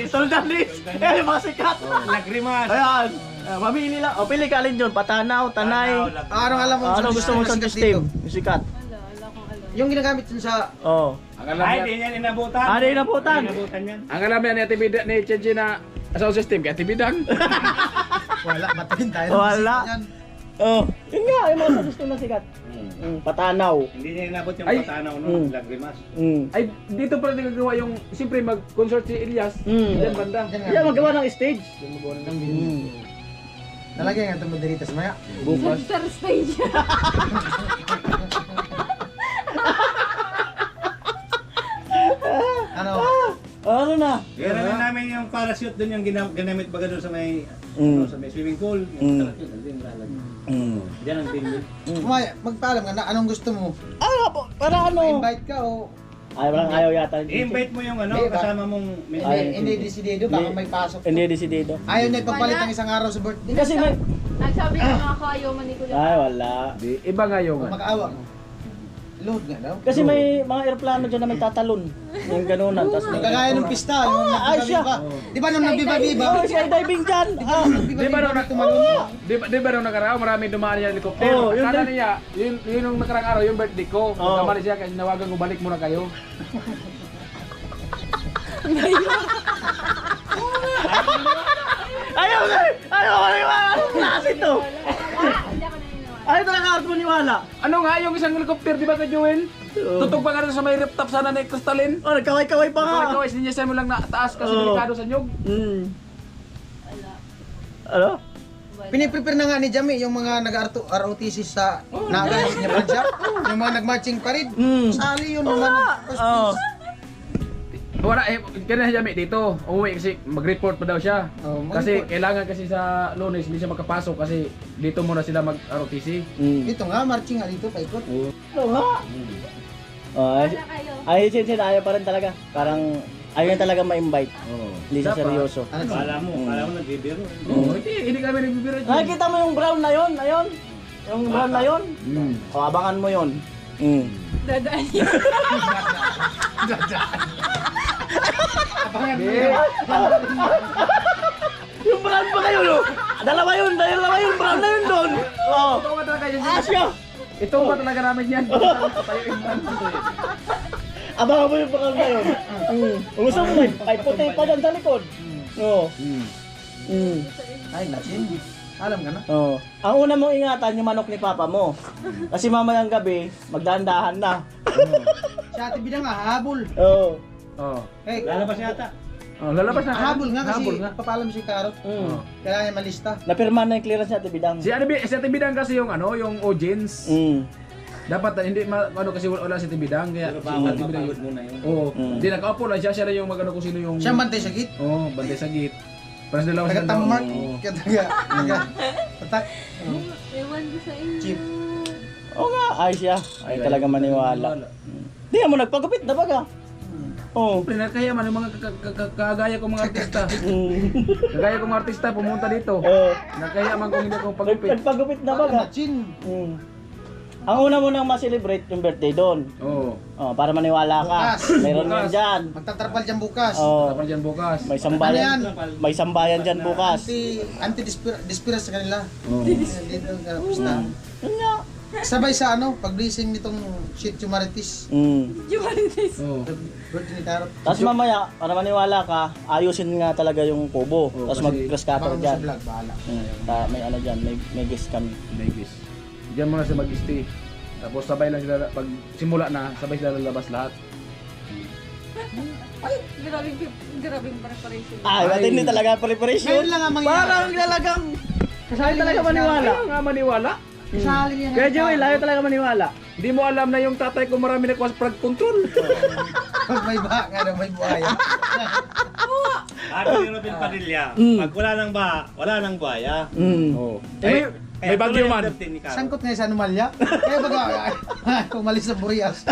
Soldalis! Eh, mga sikat! Lagrimas. Ayan! Mamili lang. O, pili ka alin dyan. Patanaw, tanay. Anong alam mo? Ano gusto mo sa system? Yung sikat. Wala akong alam. Yung ginagamit dun sa... Oo. Ang alam niya, yan inabutan. Ano yung naputan? ang alam niya ni Ate Bidang, ni Chenji na sound system kay Ate Bidang. Wala, matayin tayo. Wala. Yan. Oo. Yun nga, yung mga sa system ng sikat. Patanaw. Hindi niya inabot yung Ay. patanaw no, Mm. lagrimas. Ay, dito pala nagagawa yung, siyempre mag-concert si Elias. Diyan banda. Yan nga. Yan, magawa ng stage. Nalagyan nga itong banderitas maya. Bukas. Sa stage. Ano? Ano na? Gano'n namin yung parachute doon yung ginamit baga doon sa may Mm. ano, sa may swimming pool. Mm. Yung parachute doon lalagay. Diyan ang tingin. Kumaya, magpaalam ka na anong gusto mo? Para ano? Ma-invite ka o... Ayaw yata. I-invite mo yung ano, Hindi, ba? kasama mong Hindi desidido, baka may pasok. Hindi desidido. Ayaw niya ipagpalit ang isang araw sa birthday. Kasi may... Nagsabi ng mga kayo man ni Kuya. Ay, wala. Di, iba nga yung... Makaawa. Load nga daw. Kasi may mga aeroplano dyan na may tatalon. Yung ganunan. Tapos may... Kagaya ng pista, yung ay, siya. nagbiba-biba. Di ba nung nagbiba-biba? Oh, skydiving dyan! Ah! Di ba nung tumalon? Di ba nung nakaraan maraming dumaan niya helicopter? Oo, yun Akala din. niya, yun nung nakarang araw, yung birthday ko. Oo. Kamali siya kasi nawagan ko, balik muna kayo. Ayaw nga! Ayaw ko maniwala! Anong klase to? Hindi ako naniniwala. Ayaw talaga ako maniwala. Ano nga yung isang helicopter, di ba ka Joel? Tutog pa nga rin sa may rooftop sana ni Crystalline. Oh, nagkaway-kaway pa nga. Kaway-kaway, sinyasan mo lang na taas kasi Oo. delikado sa nyug. Wala. Ano? Piniprepare na nga ni Jami yung mga nag-ROTC sa nagayos niya Pransya. Yung mga nag-marching parade. Sali yun naman. Oo. Wala, kaya na Jami dito. Umuwi kasi mag-report pa daw siya. Oh, Kasi mag-report. kailangan kasi sa Lunes hindi siya makapasok kasi dito muna sila mag-ROTC. Dito nga, marching nga dito, paikot. Oo nga. Oh, ay, Wala kayo. ay, sin, ayaw pa rin talaga. Parang ayaw niya talaga ma-invite. Hindi siya Dapat. seryoso. Kala mo nagbibiro. Hindi kami nagbibiro. Nakikita mo yung brown na yon, ayun? Yung brown na yon? O, abangan mo yon. Dadaan yun. Yung brown pa kayo, no? Dalawa yun brown na yun doon. Oh. Ito nga talaga yan. Asya! Ito ba talaga namin yan? Patayuin mo. Abangan mo yung brown na yun. Kung gusto mo, may puti pa dyan sa likod. Oo. Ay, natin. Alam ka na. Oo. Ang una mong ingatan yung manok ni papa mo. Kasi mamayang gabi, magdahan-dahan na. Si Ate Bida nga, habol. Oo. Oh. Hey, Lalabas yata. Oh, lalabas na. habol nga kasi Habol nga. papalam si Karot. Kailangan niya malista. Napirma na yung clearance ni Ate Bidang. Si Ate Bidang kasi yung ano, yung audience. Dapat hindi ano kasi wala si Ate Bidang kaya Pero si bawal Ate Bidang mapagod muna yun. Oo. Hindi nakaupo lang siya lang yung magano kung sino yung Siya ang bantay sa git. Oo, bantay sa git. Para sa dalawa sila. Taga-tammark. Oo. Taga. Tatak. Ewan ko sa inyo. Chip. Oo nga, ay siya. Ay talaga maniwala. Hindi mo nagpagupit na baga. Oo. Siyempre, nakaya man yung mga kagaya kong mga artista. Kagaya kong mga artista pumunta dito. Oo. Nakaya man kung hindi ako pagupit. Nagpagupit na baga. Chin. Ang una mo nang ma-celebrate yung birthday doon. Oo. Oh, para maniwala ka. Bukas. Mayroon Bukas. yan dyan. Magtatrapal dyan bukas. Oh, Tapos dyan bukas. may sambayan. Ano yan? May sambayan dyan bukas. Anti-dispira sa kanila. Oo. Dito ka, pista. Yun nga. Sabay sa pag-blessing nitong shit Marites. Oo. Birthday ni Karot. Tapos mamaya, para maniwala ka, ayusin nga talaga yung kubo. Oo, Tapos kasi mag-grass cutter Baka mo sa dyan. vlog, bahala. May ano dyan, may guest kami. Legis. Diyan muna siya mag-stay. Tapos sabay lang sila, pag simula na, sabay sila lalabas lahat. Grabing preparation. Ay, matindi talaga preparation. Ngayon lang ang mangyayari. Parang talagang kasali talaga maniwala. Kaya nga maniwala. Kasali niya. Kaya Joey, layo talaga maniwala. Hindi mo alam na yung tatay ko marami na kuha frog control. Pag may baka na may buhaya. Ano yung Robin Padilla? Pag wala nang wala nang buhaya. Oo. May bagyo man. Sangkot nga sa anomalya. Kaya baga, umalis sa Burias.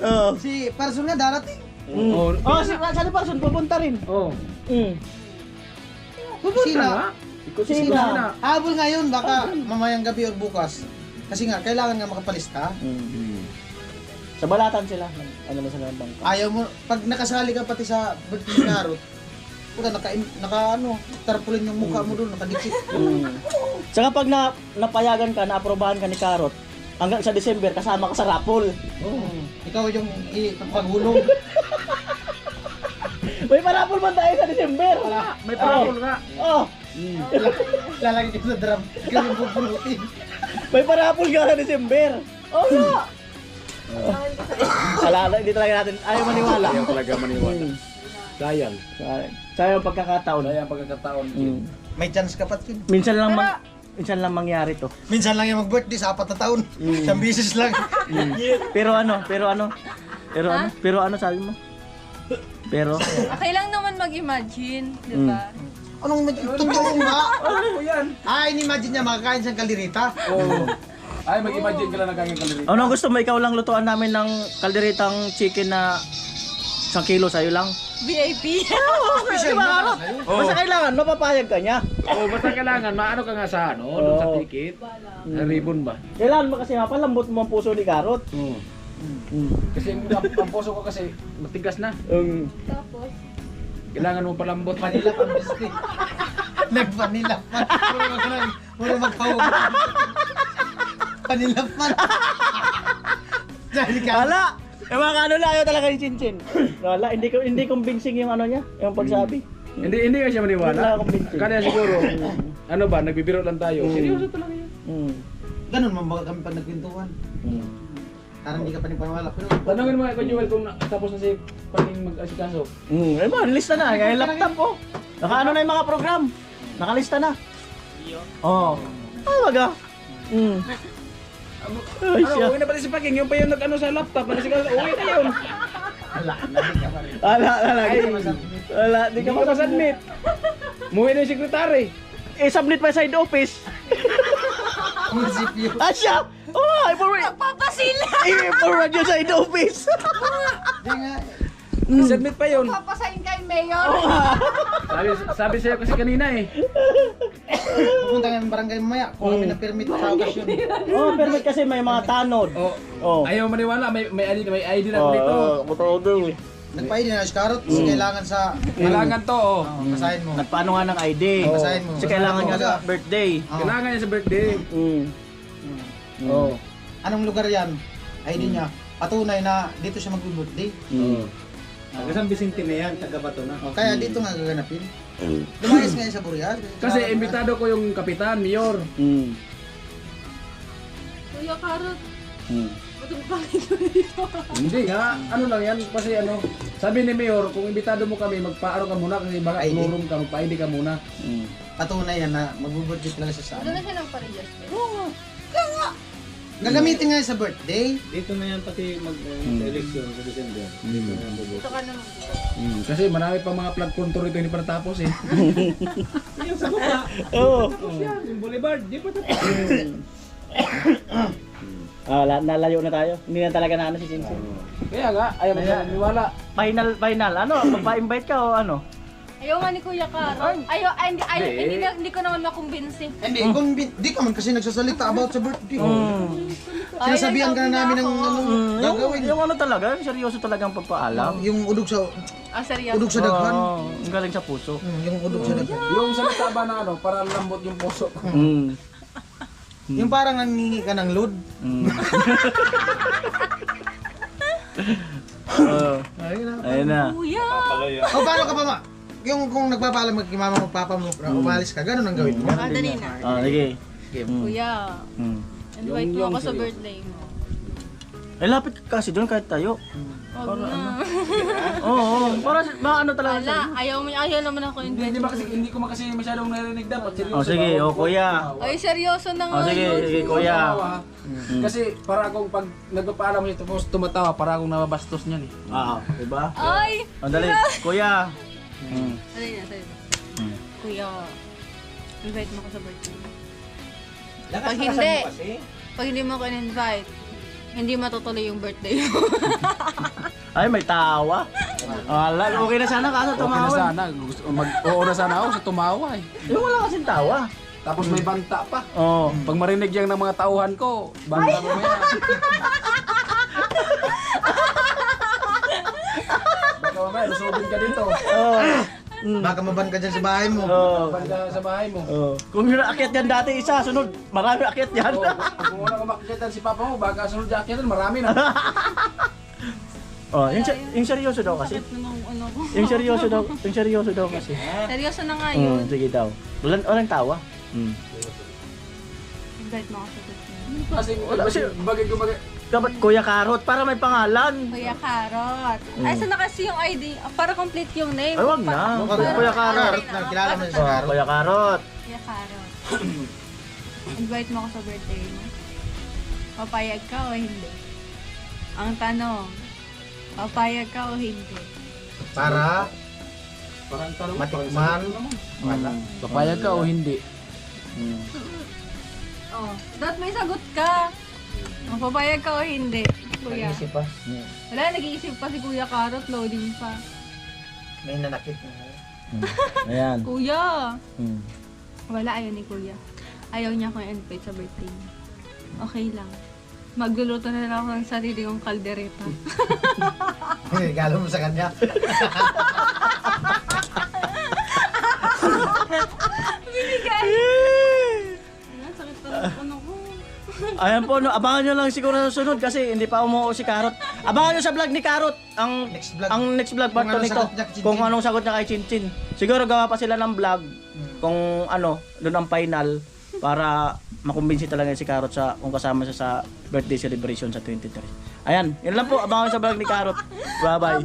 Oh. Si Person nga darating. Oo. Oh, si person pupunta rin. Oo. Sina? Kusina. Habol ngayon, baka mamayang gabi o bukas. Kasi nga, kailangan nga makapalista. Sa balatan sila. Ano na sila ng bangka. Ayaw mo, pag nakasali ka pati sa birthday ni Karot, puta, tarpulin yung mukha mo doon, nakadikit. Saka pag napayagan ka, naaprobahan ka ni Karot, hanggang sa December, kasama ka sa raffle. Ikaw yung paghulog. May parapol ba tayo sa December? May parapol nga. Oh, Lalagay ka sa drum. Ikaw yung pupulutin. may parapol ka sa December. Oh, no. Alala, hindi talaga natin ayaw maniwala. Ayaw talaga maniwala. Sayang. Sayang ang pagkakataon. Sayang pagkakataon. May chance ka pa yun. Minsan lang mangyari to. Minsan lang yung mag-birthday sa 4 na taon. Isang bisis lang. Pero ano sabi mo? Pero Okay lang naman mag-imagine, di ba? Anong totoo nga? Ano yan? In-imagine niya makakain siyang kalderita. Oo. Ay, mag-imagine ka lang nagkaging kalirita. ano gusto mo, ikaw lang lutuan namin ng kalderitang chicken na 1 kilo sa'yo lang? VIP. Official na para sa'yo. Basta kailangan, mapapayag ka niya. Oo, basta kailangan, maano ka nga sa ano, doon sa ticket. Ribbon ba? Kailangan mo kasi mapalambot mo ang puso ni Karot. Oo. Kasi ang puso ko kasi matigas na. Tapos, Kailangan mo palambot. Manila pa birthday. Nag-vanilla pa. Wala magpawag. Vanilla pa. Dahil ka. Wala! Eh mga ano lang, ayaw talaga yung chinchin. Wala, hindi convincing yung ano niya, yung pagsabi. Hindi ka siya Wala maniwala. akong convincing. Kaya siguro, ano ba, nagbibiro lang tayo. Seryoso talaga yan. Ganun man ba kami pag nagkwentuhan? Parang hindi ka pa paniwala. Pero Tanungin mo kay Joel kung tapos na si Paning mag-asikaso. Eh man, lista na, kaya laptop ko. Naka ano na yung mga program. Nakalista na. Oo. Baga. Ay, Ano, siya. uwi na pati si Paking, yung pa yung nag-ano sa laptop, nag-asikaso, uwi na yun. Wala, di ka Hindi ka masubmit. Muwi na yung sekretary. I-submit pa sa side office. munisipyo. Siya! Oh, i-forward. papasila! I-forward yun sa side office. Di nga. Submit pa yun. Papasain kay Mayor! Sabi sa'yo kasi kanina eh. Pupunta nga ng barangay mamaya. Kung kami na permit sa okasyon. Oh, permit kasi may mga tanod. Oh. Ayaw maniwala, may ID na dito. Totoo daw eh. Nagpa-ID na si Karot kasi kailangan sa Kailangan to, oh. basahin mo. Nagpaano nga ng ID. Basahin mo. Kasi kailangan niya sa birthday. Kailangan niya sa birthday. Oh. Anong lugar yan? ID niya. Patunay na dito siya mag-birthday. Hanggang Vicente na yan, taga Bato na. Kaya dito nga gaganapin. Lumayas nga yan sa Burias. Kasi imbitado ko yung kapitan, mayor. Kuya Karot, ba't mo bakit dito? Hindi nga, ano lang yan, kasi ano, sabi ni mayor, kung imbitado mo kami, magpaaro ka muna kasi baka ID. tulong ka, magpa-ID ka muna. Patunay yan na mag-birthday talaga siya sa Doon na amin. siya nagpa-readjust. Gagamitin nga yan sa birthday. Dito na yan pati mag-election sa December. Dito na yan bubo. Ito ka naman. Kasi marami pa mga flood control ito, hindi pa natapos eh. Yung sa baba. Oo. Yung boulevard, di pa tapos. Nalayo na tayo. Hindi na talaga na ano si Chinchin. Kaya nga, ayaw mo siya maniwala. Final. Ano, magpa-invite ka o ano? Ayaw nga ni Kuya Karot. Hindi ko naman makumbinsi. Hindi, di ka man kasi nagsasalita about sa birthday. Sinasabihan ka na namin ng anong gagawin. Yung ano talaga, seryoso talagang pagpaalam. Yung udog sa Seryoso. daghan. Ang galing sa puso. Yung udog sa daghan. Yung salita ba na ano, para lambot yung puso. Yung parang nangingi ka ng load. Ayun na. Kuya! O paano ka ba ma? Yung kung nagpapaalam kay mama mo, papa mo, umalis ka, ganun ang gawin mo. Dali na. Sige. Kuya, invite mo ako sa birthday mo. Eh, lapit ka kasi doon kahit tayo. Wag na. Oo, para maano talaga. Wala, ayaw naman ako invite. Hindi ko kasi masyadong narinig dapat. Seryoso Sige, ba? kuya. Ay, seryoso na nga Sige, yun. sige, kuya. Kasi para akong pag nagpapaalam siya tapos tumatawa, para akong nababastos niyan eh. Diba? Ay! Dali, kuya. Dali na. Kuya, invite mo ako sa birthday mo. Pag hindi mo ako in-invite, hindi matutuloy yung birthday mo. Ay, may tawa. Wala, okay na sana kaso Okay na tumawa. sana. Oo na sana ako sa tumawa eh. Yung wala kasing tawa. Tapos may banta pa. Oo. Pag marinig yan ng mga tauhan ko, banta mo yan. Baka mamaya, lusubin ka dito. Baka maban ka dyan sa bahay mo. Banda sa bahay mo. Kung yung akyat yan dati isa, sunod, marami akyat yan. Kung una kumakitan si papa mo, baka sunod jacket yan, marami na. Yung seryoso daw kasi. Bakit naman ano ko? Yung seryoso daw kasi. Seryoso na nga yun. Sige daw. Walang tawa. Invite mo ako sa birthday mo. Kasi bagay ko bagay. Dapat Kuya Karot para may pangalan. Kuya Karot. Ay, sana kasi yung ID, para complete yung name. Ay, wag na. Kuya Karot. Kilala mo siya sa Karot. Kuya Karot. Kuya Karot. Invite mo ako sa birthday mo. Papayag ka o hindi? Ang tanong, papayag ka o hindi? Para Parang tanong. matikman. Wala. Papayag ka o hindi? Oh, dapat may sagot ka. Papayag ka o hindi? Kuya. Isip pa. Wala, nag-iisip pa si Kuya Karot, loading pa. May nanakit na. Ayan. Kuya! Wala, ayaw ni Kuya. Ayaw niya akong invite sa birthday niya. Okay lang. Magluluto na lang ako ng sarili kong kaldereta. Regalo mo sa kanya. Binigay! Ang sakit na ng ano ko. Ayan po, no, abangan nyo lang siguro sa sunod kasi hindi pa umuo si Karot. Abangan nyo sa vlog ni Karot ang Next vlog. part Kung anong nito. sagot niya kay Chinchin. Kung anong sagot niya kay Chinchin. Siguro gawa pa sila ng vlog kung ano, doon ang final para makumbinsi talaga si Karot sa kung kasama siya sa birthday celebration sa 23. Ayan, yun lang po, abangan sa vlog ni Karot. Bye-bye.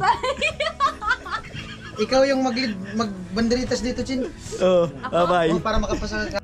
Ikaw yung magbanderitas dito, Chin. Bye-bye. Para makapasa ka.